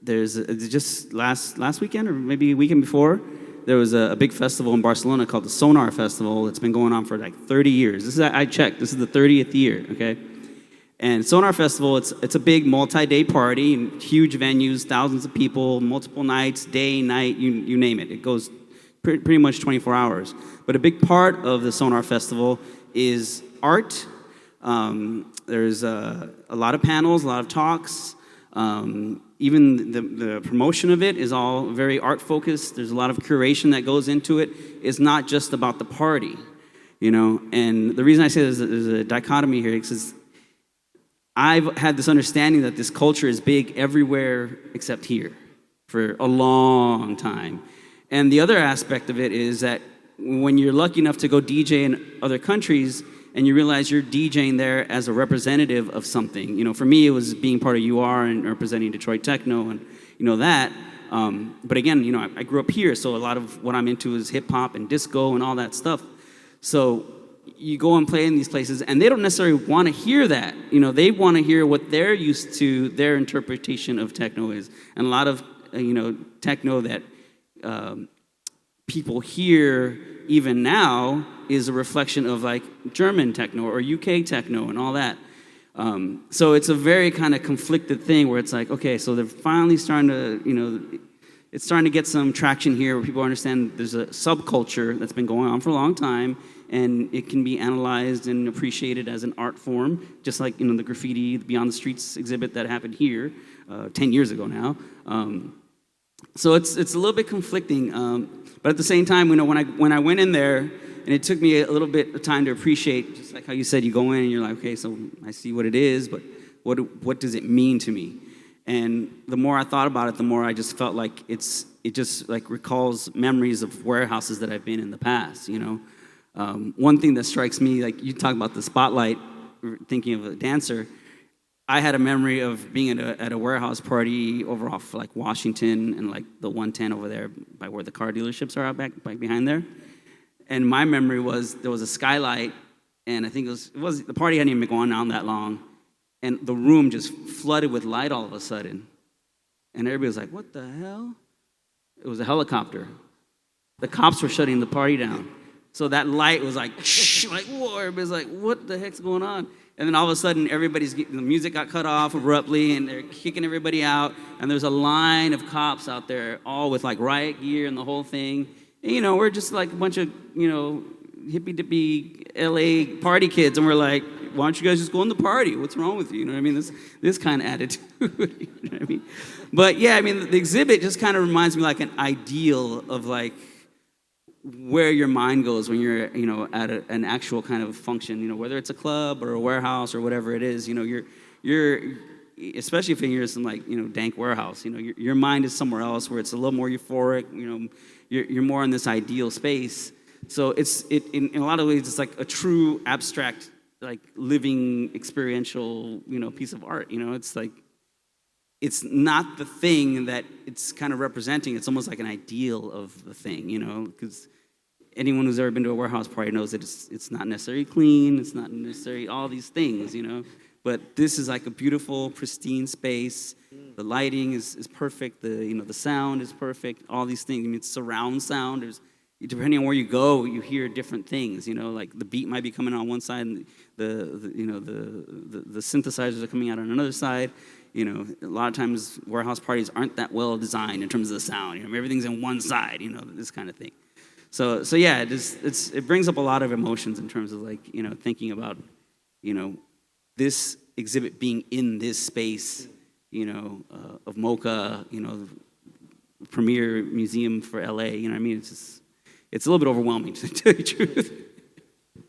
there's just last weekend or maybe a weekend before, there was a big festival in Barcelona called the Sonar Festival. It's been going on for 30 years. I checked. This is the 30th year, okay? And Sonar Festival, it's a big multi-day party, huge venues, thousands of people, multiple nights, day, night, you name it. It goes pretty much 24 hours. But a big part of the Sonar Festival is art. There's a lot of panels, a lot of talks. Even the promotion of it is all very art-focused. There's a lot of curation that goes into it. It's not just about the party, And the reason I say there's a dichotomy here is I've had this understanding that this culture is big everywhere except here for a long time. And the other aspect of it is that when you're lucky enough to go DJ in other countries and you realize you're DJing there as a representative of something. For me, it was being part of UR and representing Detroit Techno and, that. But again, I grew up here, so a lot of what I'm into is hip-hop and disco and all that stuff. So you go and play in these places, and they don't necessarily want to hear that. They want to hear what they're used to, their interpretation of techno is. And a lot of, techno that people hear even now is a reflection of German techno or UK techno and all that. So it's a very kind of conflicted thing where it's like, okay, so they're finally starting to, it's starting to get some traction here where people understand there's a subculture that's been going on for a long time, and it can be analyzed and appreciated as an art form, just like the graffiti Beyond the Streets exhibit that happened here 10 years ago now. So it's a little bit conflicting, but at the same time, when I went in there, and it took me a little bit of time to appreciate, just like how you said, you go in and you're like, okay, so I see what it is, but what does it mean to me? And the more I thought about it, the more I just felt like it just like recalls memories of warehouses that I've been in the past. One thing that strikes me, like you talk about the spotlight, thinking of a dancer. I had a memory of being at a warehouse party over off like Washington and like the 110 over there by where the car dealerships are out back behind there. And my memory was there was a skylight, and I think it was the party hadn't even been going on that long. And the room just flooded with light all of a sudden. And everybody was like, what the hell? It was a helicopter. The cops were shutting the party down. So that light was like, shh, like, whoa, everybody's like, what the heck's going on? And then all of a sudden, the music got cut off abruptly, and they're kicking everybody out. And there's a line of cops out there, all with like riot gear and the whole thing. And, we're just like a bunch of, hippy-dippy LA party kids. And we're like, why don't you guys just go in the party? What's wrong with you? You know what I mean? This kind of attitude. You know what I mean? But yeah, I mean, the exhibit just kind of reminds me like an ideal of like where your mind goes when you're, at an actual kind of function. Whether it's a club or a warehouse or whatever it is. You're especially if you're in some like dank warehouse. Your mind is somewhere else where it's a little more euphoric. You're more in this ideal space. So in a lot of ways it's like a true abstract, like living experiential, piece of art. It's like, it's not the thing that it's kind of representing. It's almost like an ideal of the thing, because anyone who's ever been to a warehouse party knows that it's not necessarily clean. It's not necessarily all these things, But this is like a beautiful, pristine space. The lighting is perfect. The sound is perfect. All these things. I mean, it's surround sound. Depending on where you go, you hear different things. Like the beat might be coming on one side, and the synthesizers are coming out on another side. A lot of times warehouse parties aren't that well designed in terms of the sound. Everything's on one side. This kind of thing. So yeah, it brings up a lot of emotions in terms of like thinking about this exhibit being in this space of MOCA, premier museum for LA. I mean, it's a little bit overwhelming, to tell you the truth.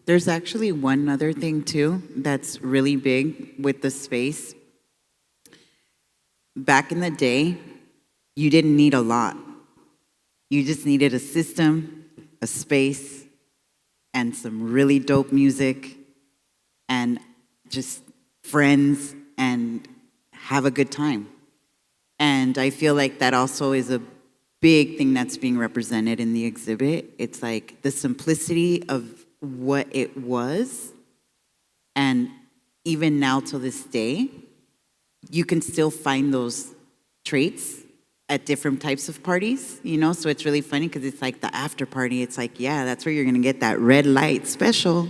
There's actually one other thing, too, that's really big with the space. Back in the day, you didn't need a lot. You just needed a system, a space, and some really dope music, and just friends, and have a good time. And I feel like that also is a big thing that's being represented in the exhibit. It's like the simplicity of what it was, and even now till this day, you can still find those traits at different types of parties, so it's really funny because it's like the after party. It's like, yeah, that's where you're gonna get that red light special,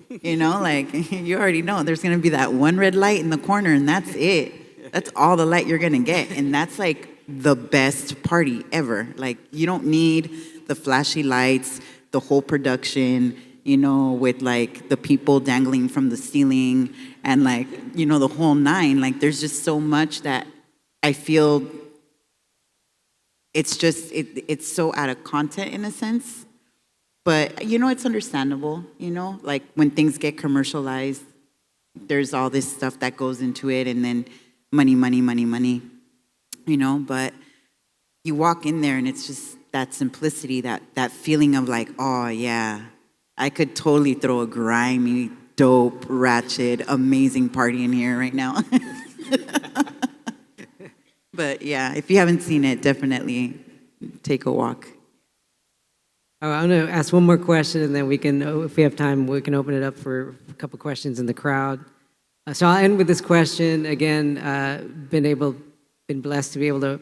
like you already know there's gonna be that one red light in the corner, and that's it. That's all the light you're gonna get, and that's like the best party ever. Like, you don't need the flashy lights, the whole production, with like the people dangling from the ceiling and like, the whole nine. Like, there's just so much that I feel it's just, it's so out of content in a sense. But, it's understandable, like when things get commercialized, there's all this stuff that goes into it, and then money, but you walk in there and it's just that simplicity, that feeling of like, oh yeah, I could totally throw a grimy, dope, ratchet, amazing party in here right now. But yeah, if you haven't seen it, definitely take a walk. I'm going to ask one more question, and then we can, if we have time, we can open it up for a couple questions in the crowd. So I'll end with this question. Again, been blessed to be able to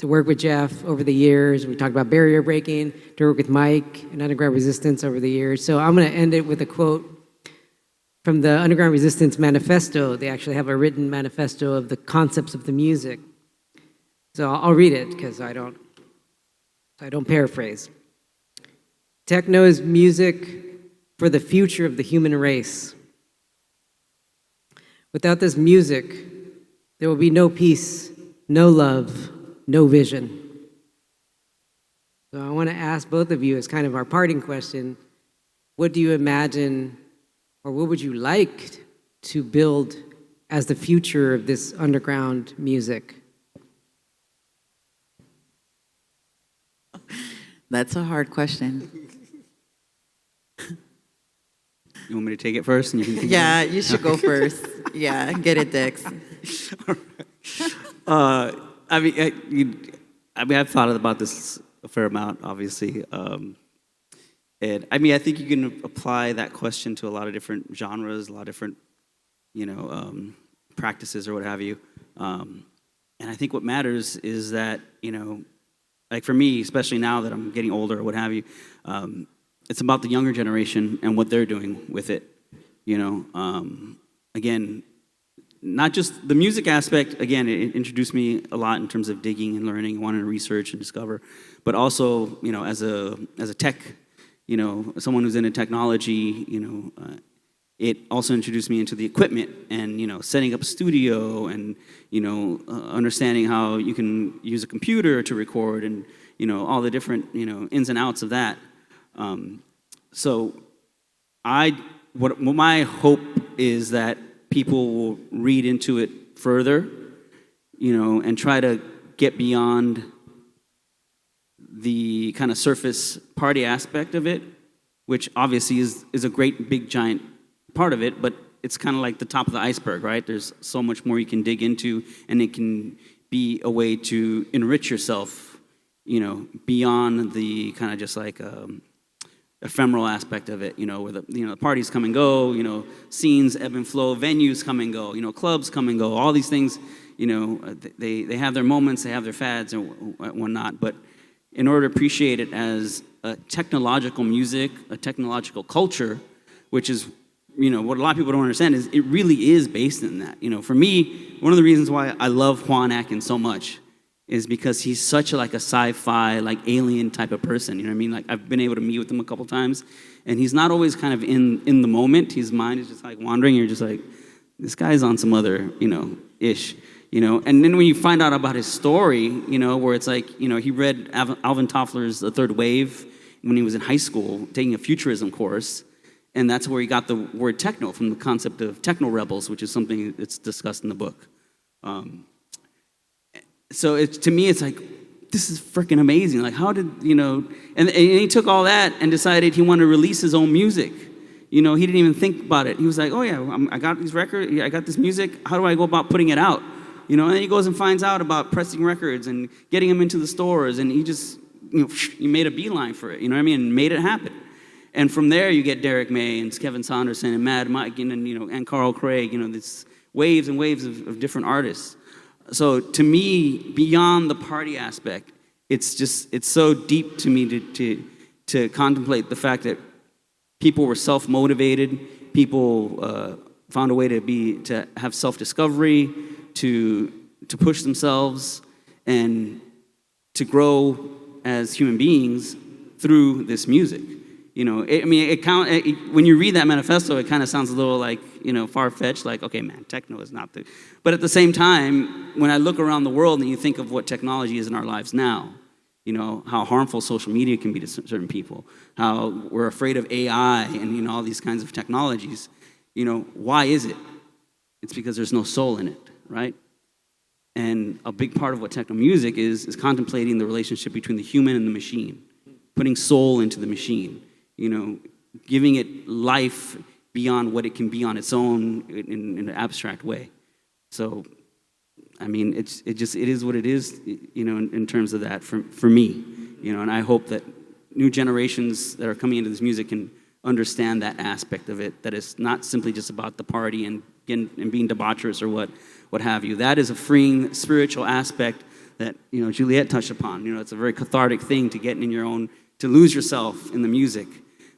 work with Jeff over the years. We talked about barrier breaking, to work with Mike and underground resistance over the years. So I'm going to end it with a quote from the Underground Resistance Manifesto. They actually have a written manifesto of the concepts of the music. So I'll read it because I don't paraphrase. Techno is music for the future of the human race. Without this music, there will be no peace, no love, no vision. So I want to ask both of you as kind of our parting question, what do you imagine, or what would you like to build as the future of this underground music? That's a hard question. You want me to take it first? And you can Yeah, you should go first. Yeah, get it, Dex. I've thought about this a fair amount, obviously. And I think you can apply that question to a lot of different genres, a lot of different, practices or what have you. And I think what matters is that, like for me, especially now that I'm getting older or what have you, it's about the younger generation and what they're doing with it. Again, not just the music aspect. Again, it introduced me a lot in terms of digging and learning, wanting to research and discover. But also, as a tech, someone who's into technology, it also introduced me into the equipment and setting up a studio and understanding how you can use a computer to record and all the different ins and outs of that. So what my hope is that people will read into it further, and try to get beyond the kind of surface party aspect of it, which obviously is a great big giant part of it, but it's kind of like the top of the iceberg, right? There's so much more you can dig into, and it can be a way to enrich yourself, beyond the kind of just like ephemeral aspect of it, where the parties come and go, scenes ebb and flow, venues come and go, clubs come and go, all these things, they have their moments, they have their fads and whatnot, but in order to appreciate it as a technological music, a technological culture, which is, what a lot of people don't understand is it really is based in that. For me, one of the reasons why I love Juan Atkins so much is because he's such a sci-fi, alien type of person. You know what I mean? I've been able to meet with him a couple times, and he's not always kind of in the moment. His mind is just wandering. You're just like, this guy's on some other, ish. And then when you find out about his story, where it's he read Alvin Toffler's The Third Wave when he was in high school, taking a futurism course, and that's where he got the word techno from the concept of techno rebels, which is something that's discussed in the book. So to me, it's this is freaking amazing. How did, and he took all that and decided he wanted to release his own music. He didn't even think about it. He was like, oh yeah, I got these records, I got this music, how do I go about putting it out? And then he goes and finds out about pressing records and getting them into the stores, and he just, he made a beeline for it, and made it happen. And from there, you get Derek May and Kevin Saunderson and Mad Mike and Carl Craig, this waves and waves of different artists. So to me, beyond the party aspect, it's so deep to me to contemplate the fact that people were self-motivated, people found a way to have self-discovery, to push themselves, and to grow as human beings through this music. When you read that manifesto, it kind of sounds a little far-fetched, okay, man, techno is not the... But at the same time, when I look around the world and you think of what technology is in our lives now, how harmful social media can be to certain people, how we're afraid of AI and, all these kinds of technologies, why is it? It's because there's no soul in it, right? And a big part of what techno music is contemplating the relationship between the human and the machine, putting soul into the machine, giving it life beyond what it can be on its own in an abstract way. So, it is what it is, in terms of that for me, and I hope that new generations that are coming into this music can understand that aspect of it, that it's not simply just about the party and being debaucherous or what have you. That is a freeing spiritual aspect that, Juliet touched upon. It's a very cathartic thing to get in your own, to lose yourself in the music.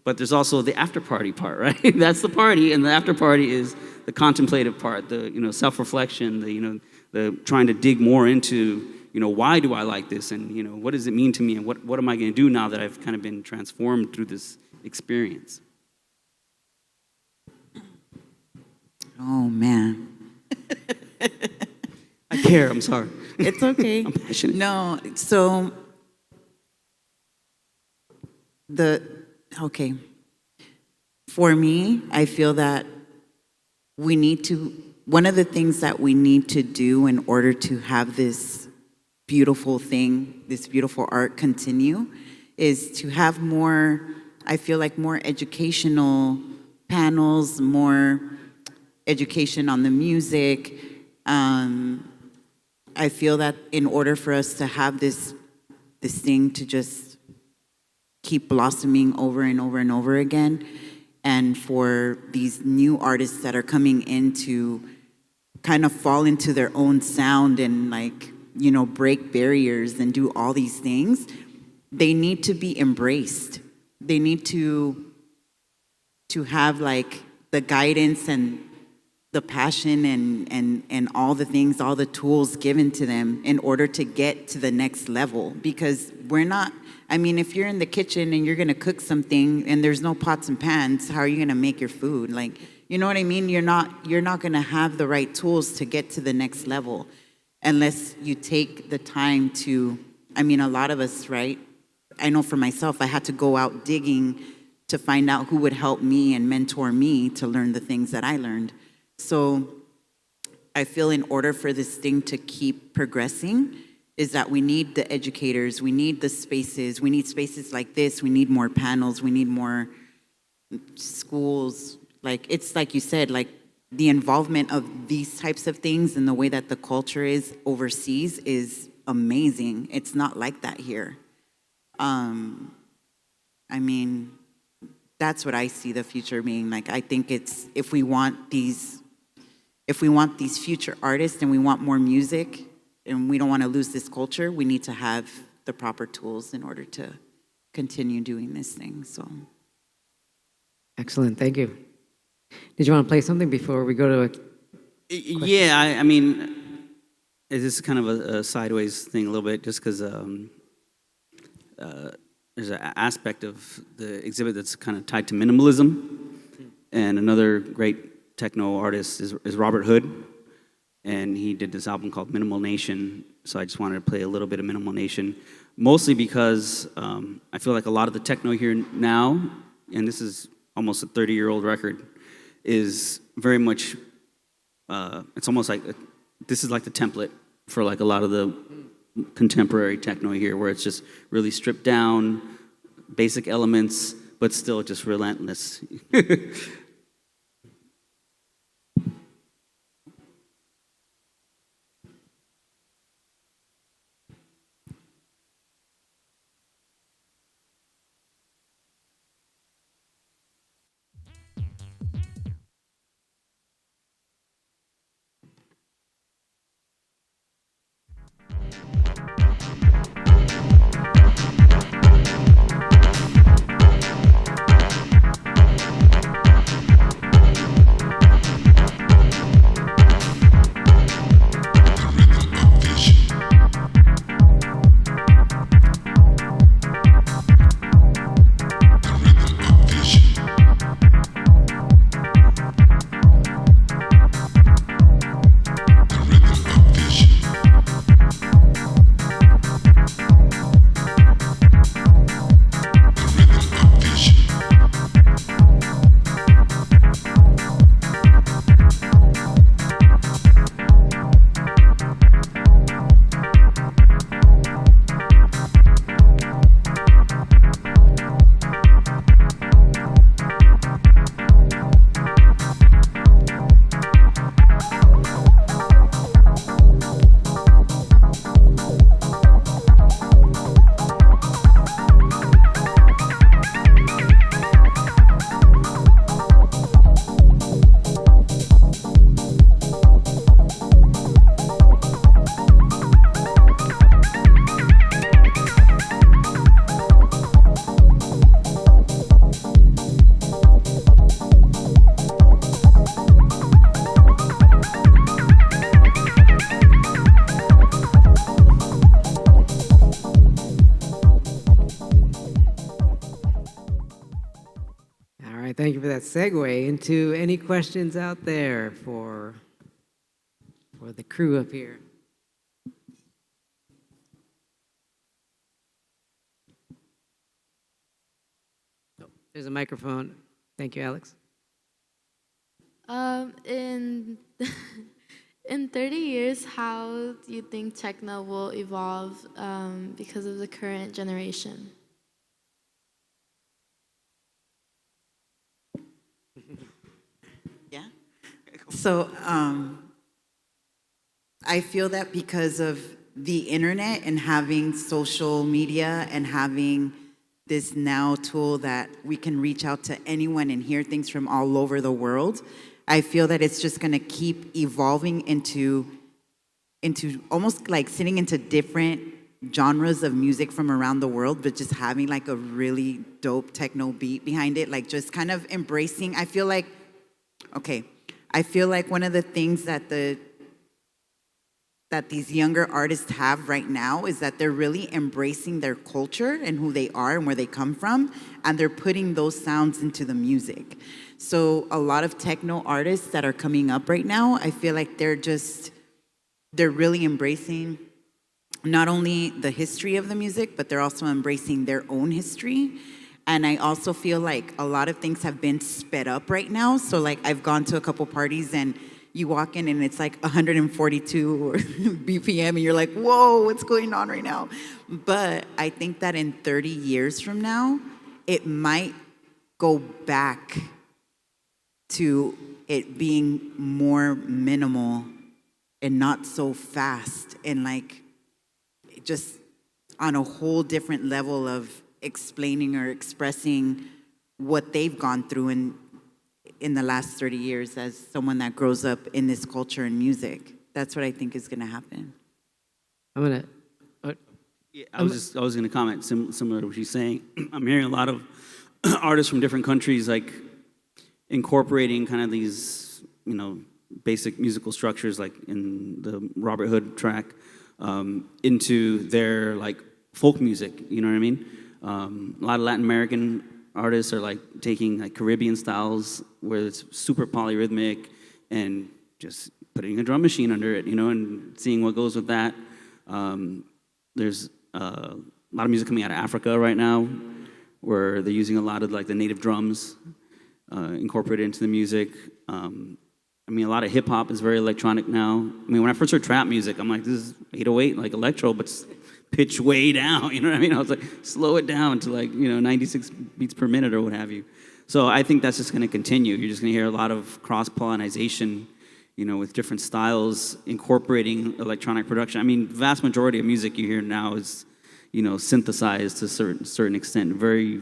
but there's also the after party part, right? That's the party, and the after party is the contemplative part, the self-reflection, the trying to dig more into why do I like this, and what does it mean to me, and what am I going to do now that I've kind of been transformed through this experience. Oh man. I care. I'm sorry. It's okay. I'm passionate. No, so for me, I feel that one of the things that we need to do in order to have this beautiful thing, this beautiful art continue, is to have more, I feel like more educational panels, more education on the music. I feel that in order for us to have this thing to just keep blossoming over and over and over again, and for these new artists that are coming in to kind of fall into their own sound and break barriers and do all these things, they need to be embraced. They need to have the guidance and the passion and all the things, all the tools given to them in order to get to the next level. Because if you're in the kitchen and you're gonna cook something and there's no pots and pans, how are you gonna make your food? You know what I mean? You're not gonna have the right tools to get to the next level unless you take the time to, a lot of us, right? I know for myself, I had to go out digging to find out who would help me and mentor me to learn the things that I learned. So I feel in order for this thing to keep progressing is that we need the educators, we need the spaces, we need spaces like this, we need more panels, we need more schools. It's like you said, the involvement of these types of things and the way that the culture is overseas is amazing. It's not like that here. That's what I see the future being. I think it's, if we want these future artists and we want more music and we don't want to lose this culture, we need to have the proper tools in order to continue doing this thing. So, excellent, thank you. Did you want to play something before we go to a... Yeah, this is kind of a sideways thing a little bit, just because there's an aspect of the exhibit that's kind of tied to minimalism. And another great techno artist is Robert Hood, and he did this album called Minimal Nation. So I just wanted to play a little bit of Minimal Nation, mostly because I feel like a lot of the techno here now, and this is almost a 30-year-old record, is very much, it's almost like, this is like the template for a lot of the contemporary techno here, where it's just really stripped down, basic elements, but still just relentless. right, thank you for that segue into any questions out there for the crew up here. Oh, there's a microphone. Thank you, Alex. In in 30 years, how do you think techno will evolve because of the current generation? Yeah. So I feel that because of the internet and having social media and having this now tool that we can reach out to anyone and hear things from all over the world, I feel that it's just going to keep evolving into almost like sitting into different genres of music from around the world, but just having like a really dope techno beat behind it, like just kind of embracing. I feel like one of the things that these younger artists have right now is that they're really embracing their culture and who they are and where they come from, and they're putting those sounds into the music. So a lot of techno artists that are coming up right now, I feel like they're really embracing not only the history of the music, but they're also embracing their own history. And I also feel like a lot of things have been sped up right now. So like I've gone to a couple parties and you walk in and it's like 142 BPM and you're like, whoa, what's going on right now? But I think that in 30 years from now, it might go back to it being more minimal and not so fast and like just on a whole different level of explaining or expressing what they've gone through in the last 30 years as someone that grows up in this culture and music. That's what I think is going to happen. I was going to comment similar to what she's saying. I'm hearing a lot of artists from different countries like incorporating kind of these, basic musical structures like in the Robert Hood track into their like folk music, you know what I mean? A lot of Latin American artists are like taking like Caribbean styles where it's super polyrhythmic and just putting a drum machine under it, and seeing what goes with that. There's a lot of music coming out of Africa right now where they're using a lot of like the native drums incorporated into the music. A lot of hip hop is very electronic now. When I first heard trap music, I'm like, this is 808, like electro, but pitched way down, you know what I mean? I was like, slow it down to like, 96 beats per minute or what have you. So I think that's just going to continue. You're just going to hear a lot of cross-pollination, with different styles incorporating electronic production. Vast majority of music you hear now is, synthesized to a certain extent. Very,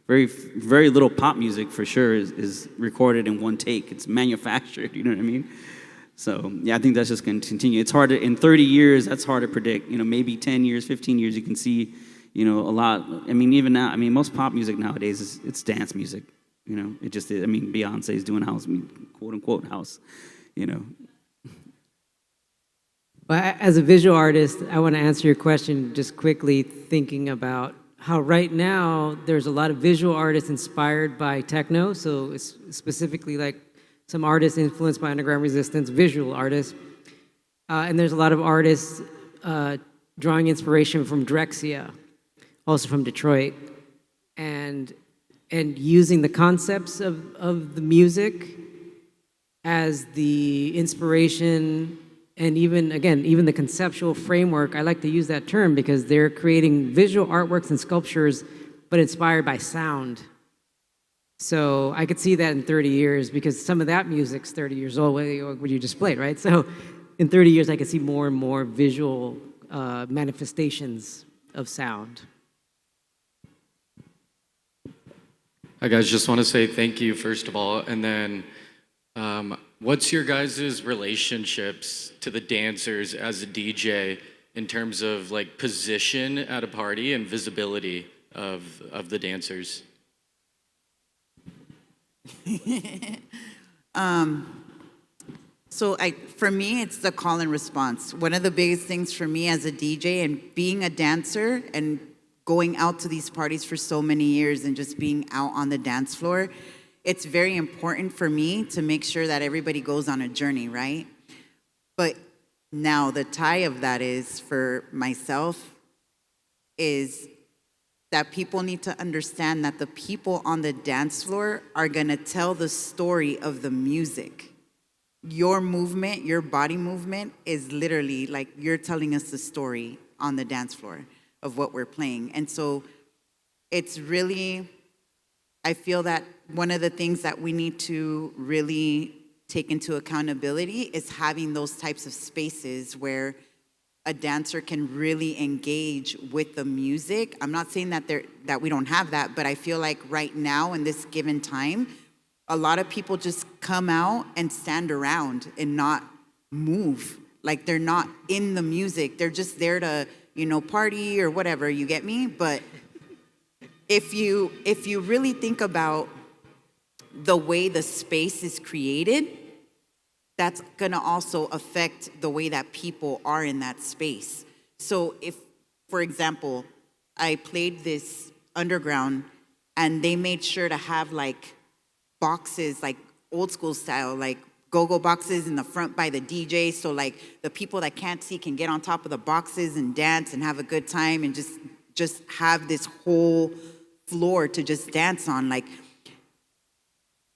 very, very little pop music for sure is recorded in one take. It's manufactured, you know what I mean? So, yeah, I think that's just going to continue. It's hard to, in 30 years, that's hard to predict. Maybe 10 years, 15 years, you can see, a lot. Even now, most pop music nowadays, it's dance music. It just is. Beyonce is doing house, quote unquote house, Well, as a visual artist, I want to answer your question just quickly, thinking about how right now there's a lot of visual artists inspired by techno. So it's specifically like some artists influenced by Underground Resistance, visual artists. And there's a lot of artists drawing inspiration from Drexcia, also from Detroit, and using the concepts of the music as the inspiration and even the conceptual framework. I like to use that term because they're creating visual artworks and sculptures, but inspired by sound. So I could see that in 30 years because some of that music's 30 years old, what you just played, right? So in 30 years, I could see more and more visual manifestations of sound. Hi guys, just want to say thank you first of all, and then what's your guys' relationships to the dancers as a DJ in terms of like position at a party and visibility of the dancers? For me, it's the call and response. One of the biggest things for me as a DJ and being a dancer and going out to these parties for so many years and just being out on the dance floor it's very important for me to make sure that everybody goes on a journey, right? But now the tie of that is for myself is that people need to understand that the people on the dance floor are gonna tell the story of the music. Your movement, your body movement is literally like you're telling us the story on the dance floor of what we're playing. And so it's really, I feel that one of the things that we need to really take into accountability is having those types of spaces where a dancer can really engage with the music. I'm not saying that we don't have that, but I feel like right now in this given time, a lot of people just come out and stand around and not move. Like they're not in the music. They're just there to, party or whatever, you get me? But if you really think about the way the space is created, that's gonna also affect the way that people are in that space. So if, for example, I played this underground and they made sure to have like boxes, like old school style, like go-go boxes in the front by the DJ, so like the people that can't see can get on top of the boxes and dance and have a good time and just have this whole floor to just dance on. Like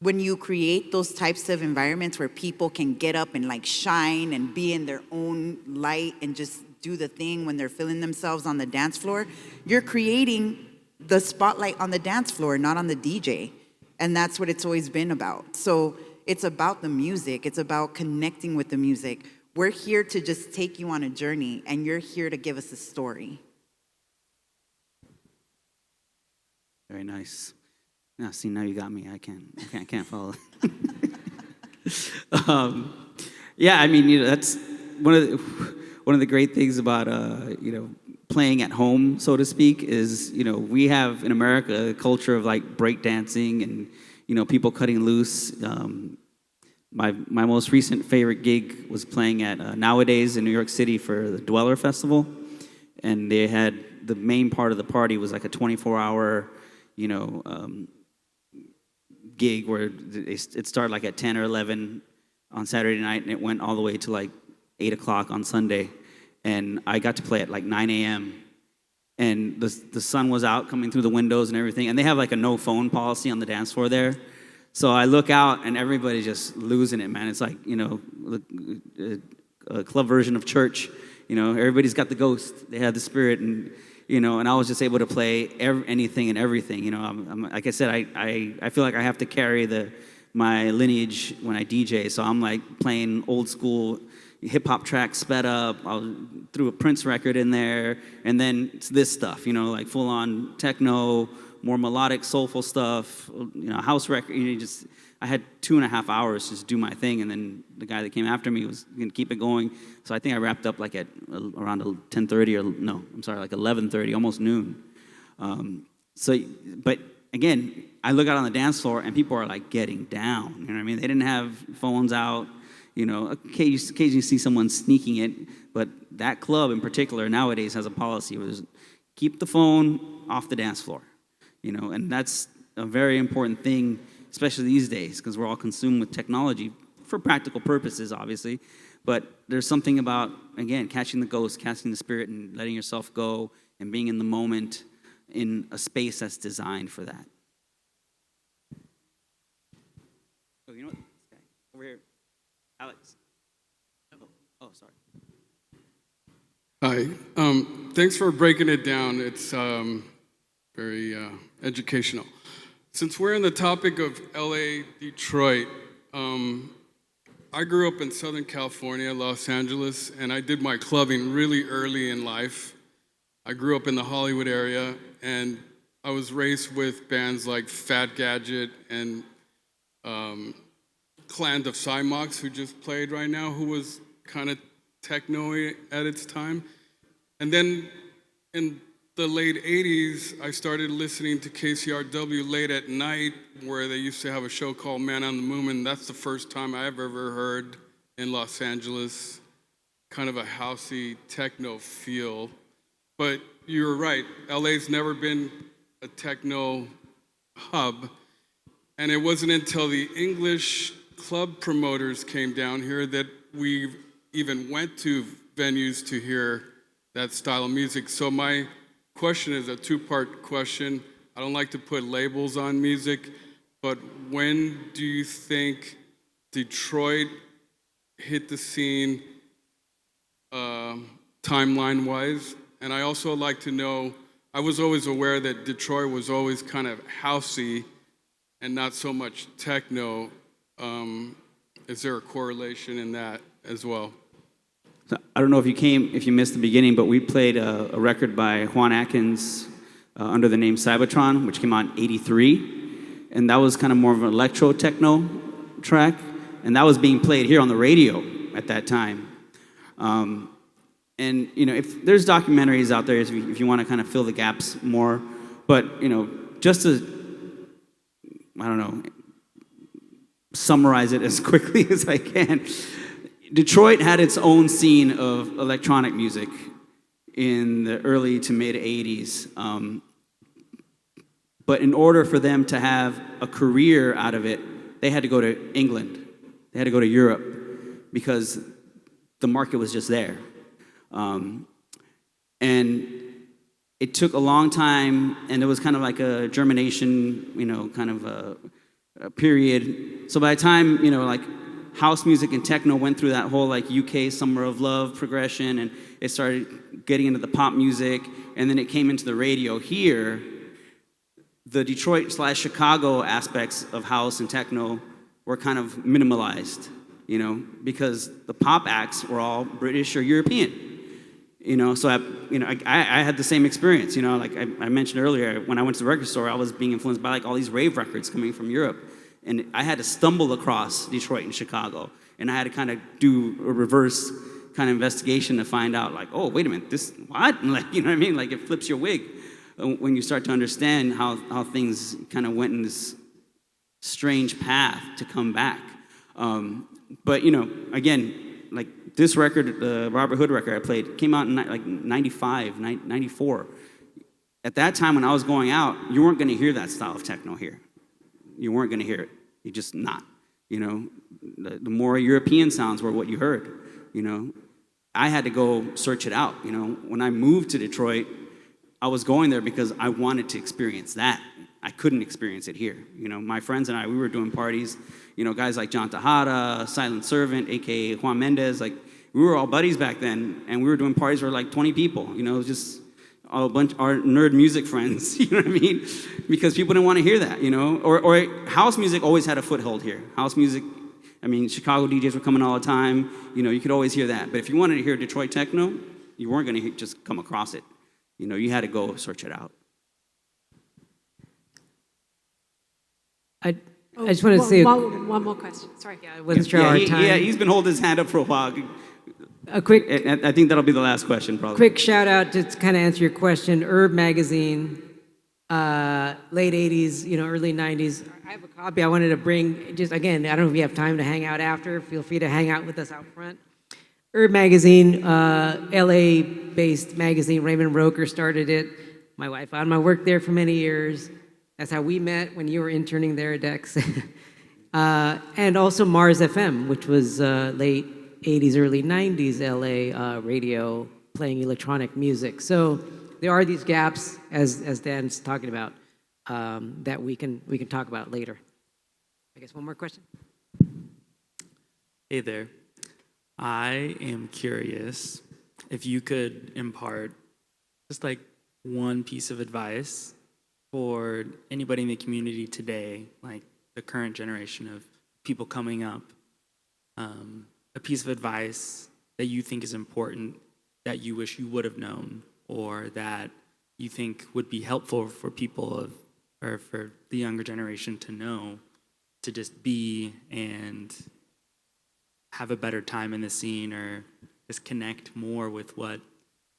when you create those types of environments where people can get up and like shine and be in their own light and just do the thing when they're feeling themselves on the dance floor, you're creating the spotlight on the dance floor, not on the DJ. And that's what it's always been about. So it's about the music. It's about connecting with the music. We're here to just take you on a journey, and you're here to give us a story. Very nice. Now, see, now you got me. I can't follow. Yeah, I mean, that's one of the great things about playing at home, so to speak, is we have in America a culture of like breakdancing and people cutting loose. My most recent favorite gig was playing at Nowadays in New York City for the Dweller Festival, and they had the main part of the party was like a 24-hour, gig where it started like at 10 or 11 on Saturday night, and it went all the way to like 8 o'clock on Sunday. And I got to play at like 9 a.m. And the sun was out coming through the windows and everything. And they have like a no phone policy on the dance floor there. So I look out and everybody's just losing it, man. It's like, a club version of church. Everybody's got the ghost. They have the spirit. And, and I was just able to play anything and everything. I'm like I said, I feel like I have to carry my lineage when I DJ. So I'm like playing old school hip-hop tracks sped up. I threw a Prince record in there, and then it's this stuff, like full-on techno, more melodic, soulful stuff, house record. I had 2.5 hours to just do my thing, and then the guy that came after me was going to keep it going. So I think I wrapped up like at around 10:30 like 11:30, almost noon. But again, I look out on the dance floor, and people are like getting down. You know what I mean? They didn't have phones out. Occasionally see someone sneaking it, but that club in particular nowadays has a policy where keep the phone off the dance floor, and that's a very important thing, especially these days, because we're all consumed with technology for practical purposes, obviously, but there's something about, again, catching the ghost, catching the spirit, and letting yourself go, and being in the moment in a space that's designed for that. Oh, you know what? This guy over here. Alex. Oh, sorry. Hi. Thanks for breaking it down. It's very educational. Since we're on the topic of LA, Detroit, I grew up in Southern California, Los Angeles, and I did my clubbing really early in life. I grew up in the Hollywood area, and I was raised with bands like Fat Gadget and Clan of Cymox, who just played right now, who was kind of techno-y at its time. And then in the late 80s, I started listening to KCRW late at night, where they used to have a show called Man on the Moon, and that's the first time I've ever heard in Los Angeles kind of a housey techno feel. But you're right, LA's never been a techno hub. And it wasn't until the English club promoters came down here that we even went to venues to hear that style of music. So my question is a two-part question. I don't like to put labels on music, but when do you think Detroit hit the scene timeline-wise? And I also like to know, I was always aware that Detroit was always kind of housey and not so much techno. Is there a correlation in that as well? So, I don't know if you missed the beginning, but we played a record by Juan Atkins under the name Cybertron, which came out in '83. And that was kind of more of an electro-techno track. And that was being played here on the radio at that time. And, if there's documentaries out there, if you want to kind of fill the gaps more, but, just to, summarize it as quickly as I can, Detroit had its own scene of electronic music in the early to mid 80s. But in order for them to have a career out of it, they had to go to England. They had to go to Europe because the market was just there. And it took a long time, and there was kind of like a germination, kind of a period. So by the time, like house music and techno went through that whole like UK Summer of Love progression, and it started getting into the pop music, and then it came into the radio here, the Detroit/Chicago aspects of house and techno were kind of minimalized, because the pop acts were all British or European. So I had the same experience. Like I mentioned earlier, when I went to the record store, I was being influenced by like all these rave records coming from Europe, and I had to stumble across Detroit and Chicago, and I had to kind of do a reverse kind of investigation to find out, like, oh, wait a minute, this what? And like, what I mean? Like it flips your wig when you start to understand how things kind of went in this strange path to come back. But again, like this record, the Robert Hood record I played, came out in like 95, 94. At that time when I was going out, you weren't going to hear that style of techno here. You weren't going to hear it. You just not. The more European sounds were what you heard. I had to go search it out. When I moved to Detroit, I was going there because I wanted to experience that. I couldn't experience it here. My friends and I, we were doing parties. Guys like John Tejada, Silent Servant, a.k.a. Juan Mendez, like, we were all buddies back then, and we were doing parties where like 20 people, just a bunch of our nerd music friends, you know what I mean? Because people didn't want to hear that, Or house music always had a foothold here. House music, Chicago DJs were coming all the time, you could always hear that. But if you wanted to hear Detroit techno, you weren't going to just come across it. You had to go search it out. I just want to say one more question. Sorry. I wasn't sure our time. Yeah, he's been holding his hand up for a while. A quick, I think that'll be the last question, probably. Quick shout out to kind of answer your question. Herb Magazine, late 80s, early 90s. I have a copy I wanted to bring. Just again, I don't know if you have time to hang out after. Feel free to hang out with us out front. Herb Magazine, LA-based magazine. Raymond Roker started it. My wife Alma worked there for many years. That's how we met when you were interning there, Dex. And also Mars FM, which was late 80s, early 90s LA radio playing electronic music. So there are these gaps, as Dan's talking about, that we can talk about later. I guess one more question. Hey there. I am curious if you could impart just like one piece of advice for anybody in the community today, like the current generation of people coming up, a piece of advice that you think is important, that you wish you would have known, or that you think would be helpful for people or for the younger generation to know, to just be and have a better time in the scene, or just connect more with what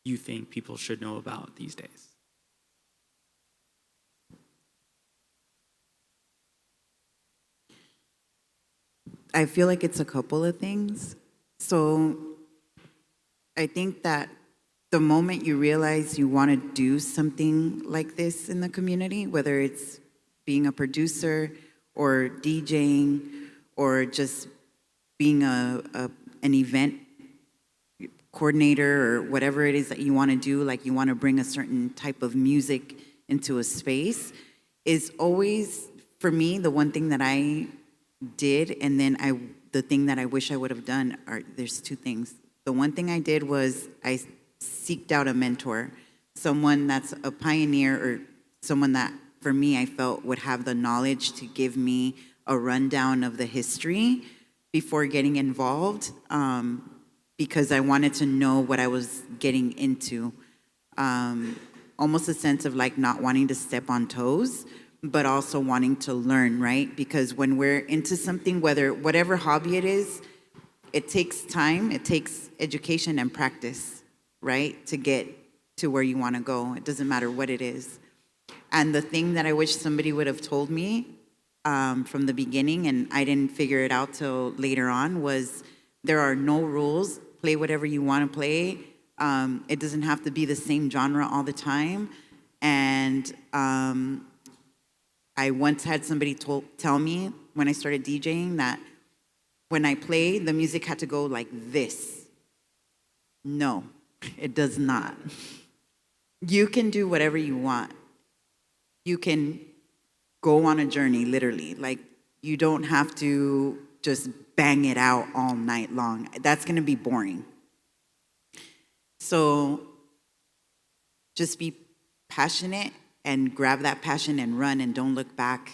you think people should know about these days? I feel like it's a couple of things. So I think that the moment you realize you want to do something like this in the community, whether it's being a producer or DJing or just being an event coordinator or whatever it is that you want to do, like you want to bring a certain type of music into a space, is always, for me, the one thing that I did, and then the thing that I wish I would have done there's two things. The one thing I did was I seeked out a mentor, someone that's a pioneer or someone that, for me, I felt would have the knowledge to give me a rundown of the history before getting involved, because I wanted to know what I was getting into. Almost a sense of like not wanting to step on toes, but also wanting to learn, right? Because when we're into something, whatever hobby it is, it takes time, it takes education and practice, right? To get to where you want to go. It doesn't matter what it is. And the thing that I wish somebody would have told me from the beginning, and I didn't figure it out till later on, was there are no rules. Play whatever you want to play. It doesn't have to be the same genre all the time. And I once had somebody tell me when I started DJing that when I played, the music had to go like this. No, it does not. You can do whatever you want. You can go on a journey, literally. Like, you don't have to just bang it out all night long. That's going to be boring. So just be passionate and grab that passion and run, and don't look back,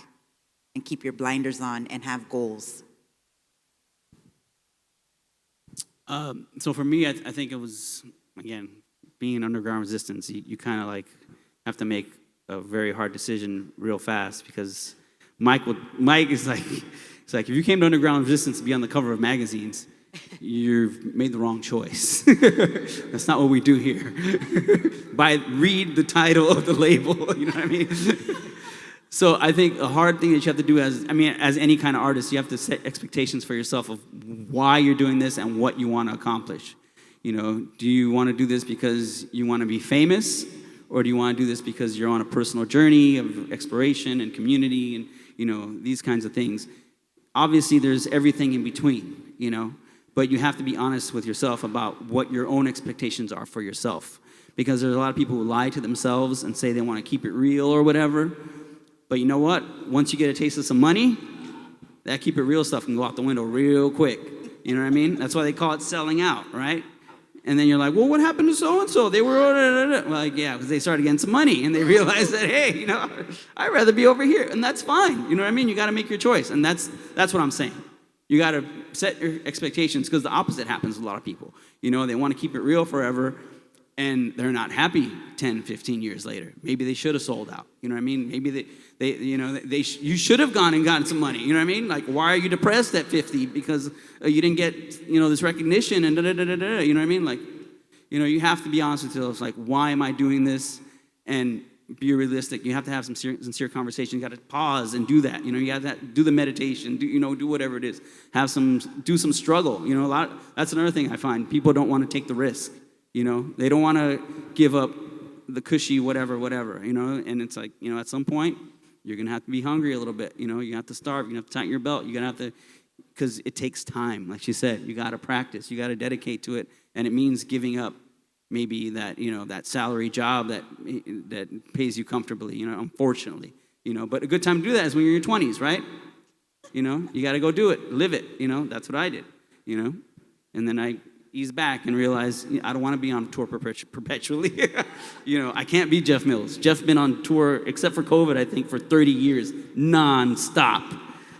and keep your blinders on and have goals. So for me, I think it was, again, being in underground resistance, you kind of like have to make a very hard decision real fast, because Mike is like, it's like, if you came to underground resistance to be on the cover of magazines, you've made the wrong choice. That's not what we do here. Read the title of the label, you know what I mean? So I think a hard thing that you have to do as any kind of artist, you have to set expectations for yourself of why you're doing this and what you want to accomplish. You know, do you want to do this because you want to be famous? Or do you want to do this because you're on a personal journey of exploration and community and, you know, these kinds of things? Obviously, there's everything in between, you know, but you have to be honest with yourself about what your own expectations are for yourself. Because there's a lot of people who lie to themselves and say they want to keep it real or whatever. But you know what? Once you get a taste of some money, that keep it real stuff can go out the window real quick. You know what I mean? That's why they call it selling out, right? And then you're like, well, what happened to so-and-so? They were, like, yeah, because they started getting some money and they realized that, hey, you know, I'd rather be over here. And that's fine. You know what I mean? You got to make your choice. And that's what I'm saying. You got to set your expectations, because the opposite happens with a lot of people. You know, they want to keep it real forever and they're not happy 10, 15 years later. Maybe they should have sold out. You know what I mean? Maybe you should have gone and gotten some money. You know what I mean? Like, why are you depressed at 50 because you didn't get, you know, this recognition and da-da-da-da-da. You know what I mean? Like, you know, you have to be honest with yourself. Like, why am I doing this? And be realistic. You have to have some sincere conversation. You got to pause and do that. You know, you got to do the meditation. Do whatever it is. Do some struggle. You know, that's another thing I find. People don't want to take the risk. You know, they don't want to give up the cushy whatever, you know, and it's like, you know, at some point, you're going to have to be hungry a little bit, you know, you have to starve, you have to tighten your belt, you're going to have to, because it takes time, like she said, you got to practice, you got to dedicate to it, and it means giving up maybe that, you know, that salary job that pays you comfortably, you know, unfortunately, you know, but a good time to do that is when you're in your 20s, right? You know, you got to go do it, live it, you know, that's what I did, you know, and then I ease back and realize I don't want to be on tour perpetually. You know, I can't be Jeff Mills. Jeff's been on tour, except for COVID, I think, for 30 years, non-stop.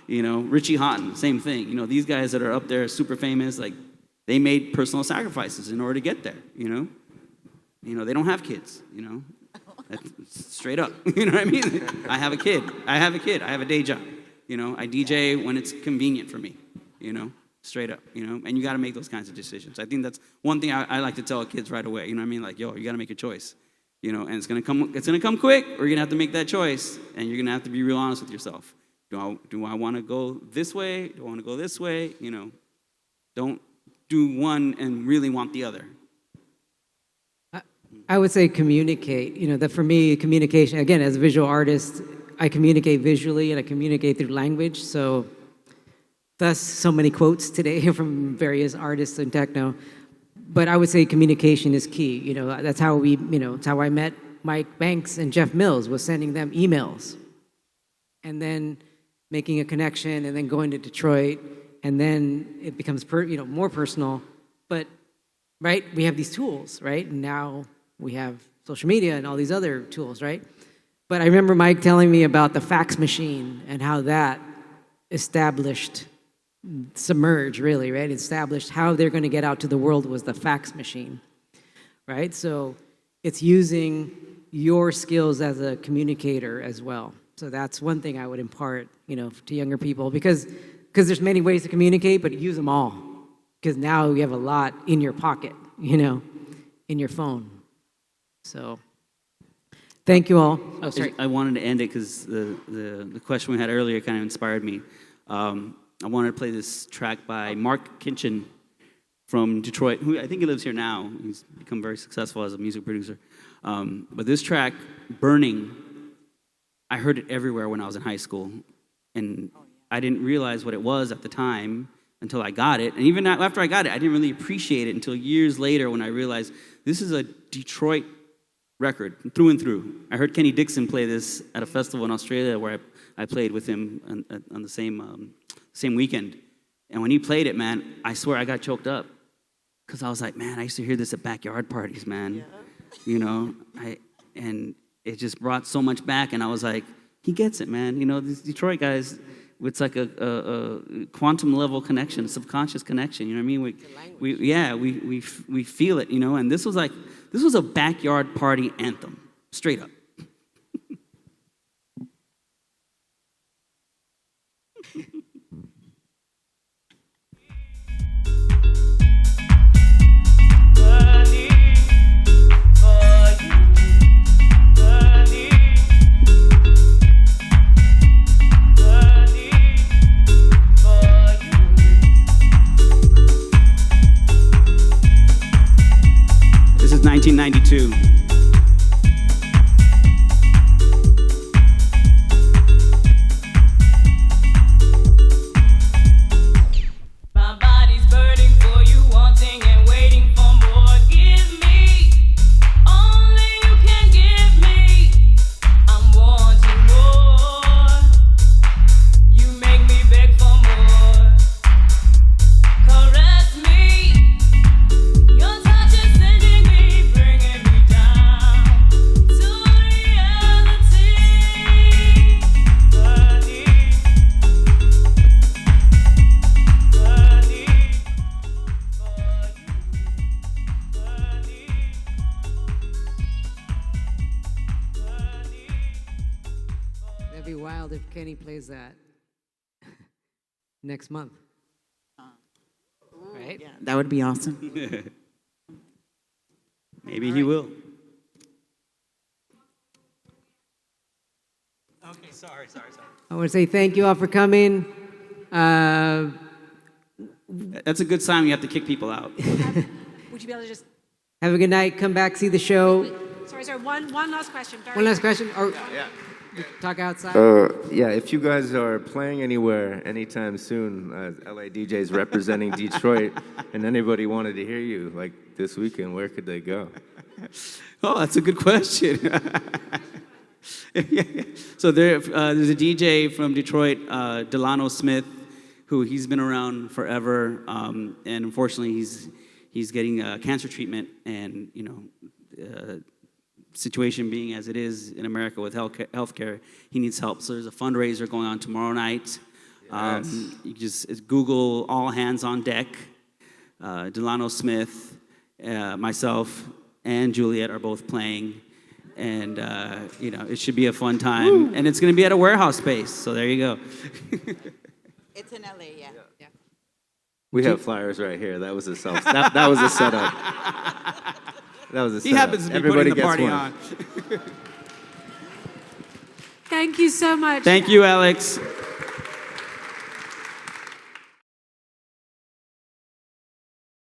You know, Richie Houghton, same thing. You know, these guys that are up there super famous, like, they made personal sacrifices in order to get there, you know? You know, they don't have kids, you know? That's straight up, you know what I mean? I have a kid. I have a day job. You know, I DJ when it's convenient for me, you know? Straight up, you know, and you got to make those kinds of decisions. I think that's one thing I like to tell kids right away. You know what I mean? Like, yo, you got to make a choice, you know, and it's gonna come quick, or you're gonna have to make that choice, and you're gonna have to be real honest with yourself. Do I want to go this way? Do I want to go this way? You know, don't do one and really want the other. I would say communicate. You know, that for me, communication. Again, as a visual artist, I communicate visually and I communicate through language. So thus so many quotes today from various artists in techno. But I would say communication is key. You know, that's how we, you know, it's how I met Mike Banks and Jeff Mills, was sending them emails. And then making a connection and then going to Detroit. And then it becomes, more personal. But, right, we have these tools, right? And now we have social media and all these other tools, right? But I remember Mike telling me about the fax machine and how that submerged, really, right? Established how they're going to get out to the world was the fax machine, right? So it's using your skills as a communicator as well. So that's one thing I would impart, to younger people, because there's many ways to communicate, but use them all. Because now you have a lot in your pocket, in your phone. So thank you all. Oh, sorry. I wanted to end it because the question we had earlier kind of inspired me. I wanted to play this track by Mark Kinchin from Detroit, who I think he lives here now. He's become very successful as a music producer. But this track, Burning, I heard it everywhere when I was in high school. And I didn't realize what it was at the time until I got it. And even after I got it, I didn't really appreciate it until years later when I realized this is a Detroit record, through and through. I heard Kenny Dixon play this at a festival in Australia where I played with him on the same weekend. And when he played it, man, I swear I got choked up. Because I was like, man, I used to hear this at backyard parties, man. Yeah. And it just brought so much back. And I was like, he gets it, man. These Detroit guys, it's like a quantum level connection, a subconscious connection. You know what I mean? We feel it, And this was a backyard party anthem, straight up. This is 1992. If Kenny plays that next month. Right? Yeah, that would be awesome. Maybe he will. Okay, sorry. I want to say thank you all for coming. That's a good sign. You have to kick people out. Would you be able to just... Have a good night. Come back, see the show. Sorry. One last question. One last question? Yeah. Talk outside. Yeah, if you guys are playing anywhere anytime soon, as LA DJs representing Detroit, and anybody wanted to hear you, like this weekend, where could they go? Oh, that's a good question. So there's a DJ from Detroit, Delano Smith, who he's been around forever, and unfortunately he's getting cancer treatment, and situation being as it is in America with healthcare, he needs help. So there's a fundraiser going on tomorrow night. Yes. You just Google All Hands on Deck. Delano Smith, myself, and Juliet are both playing. And, it should be a fun time. Woo. And it's going to be at a warehouse space. So there you go. It's in LA, yeah. We have flyers right here. That was a that was a setup. That was a setup. He happens to be putting the party on. Thank you so much. Thank you, Alex.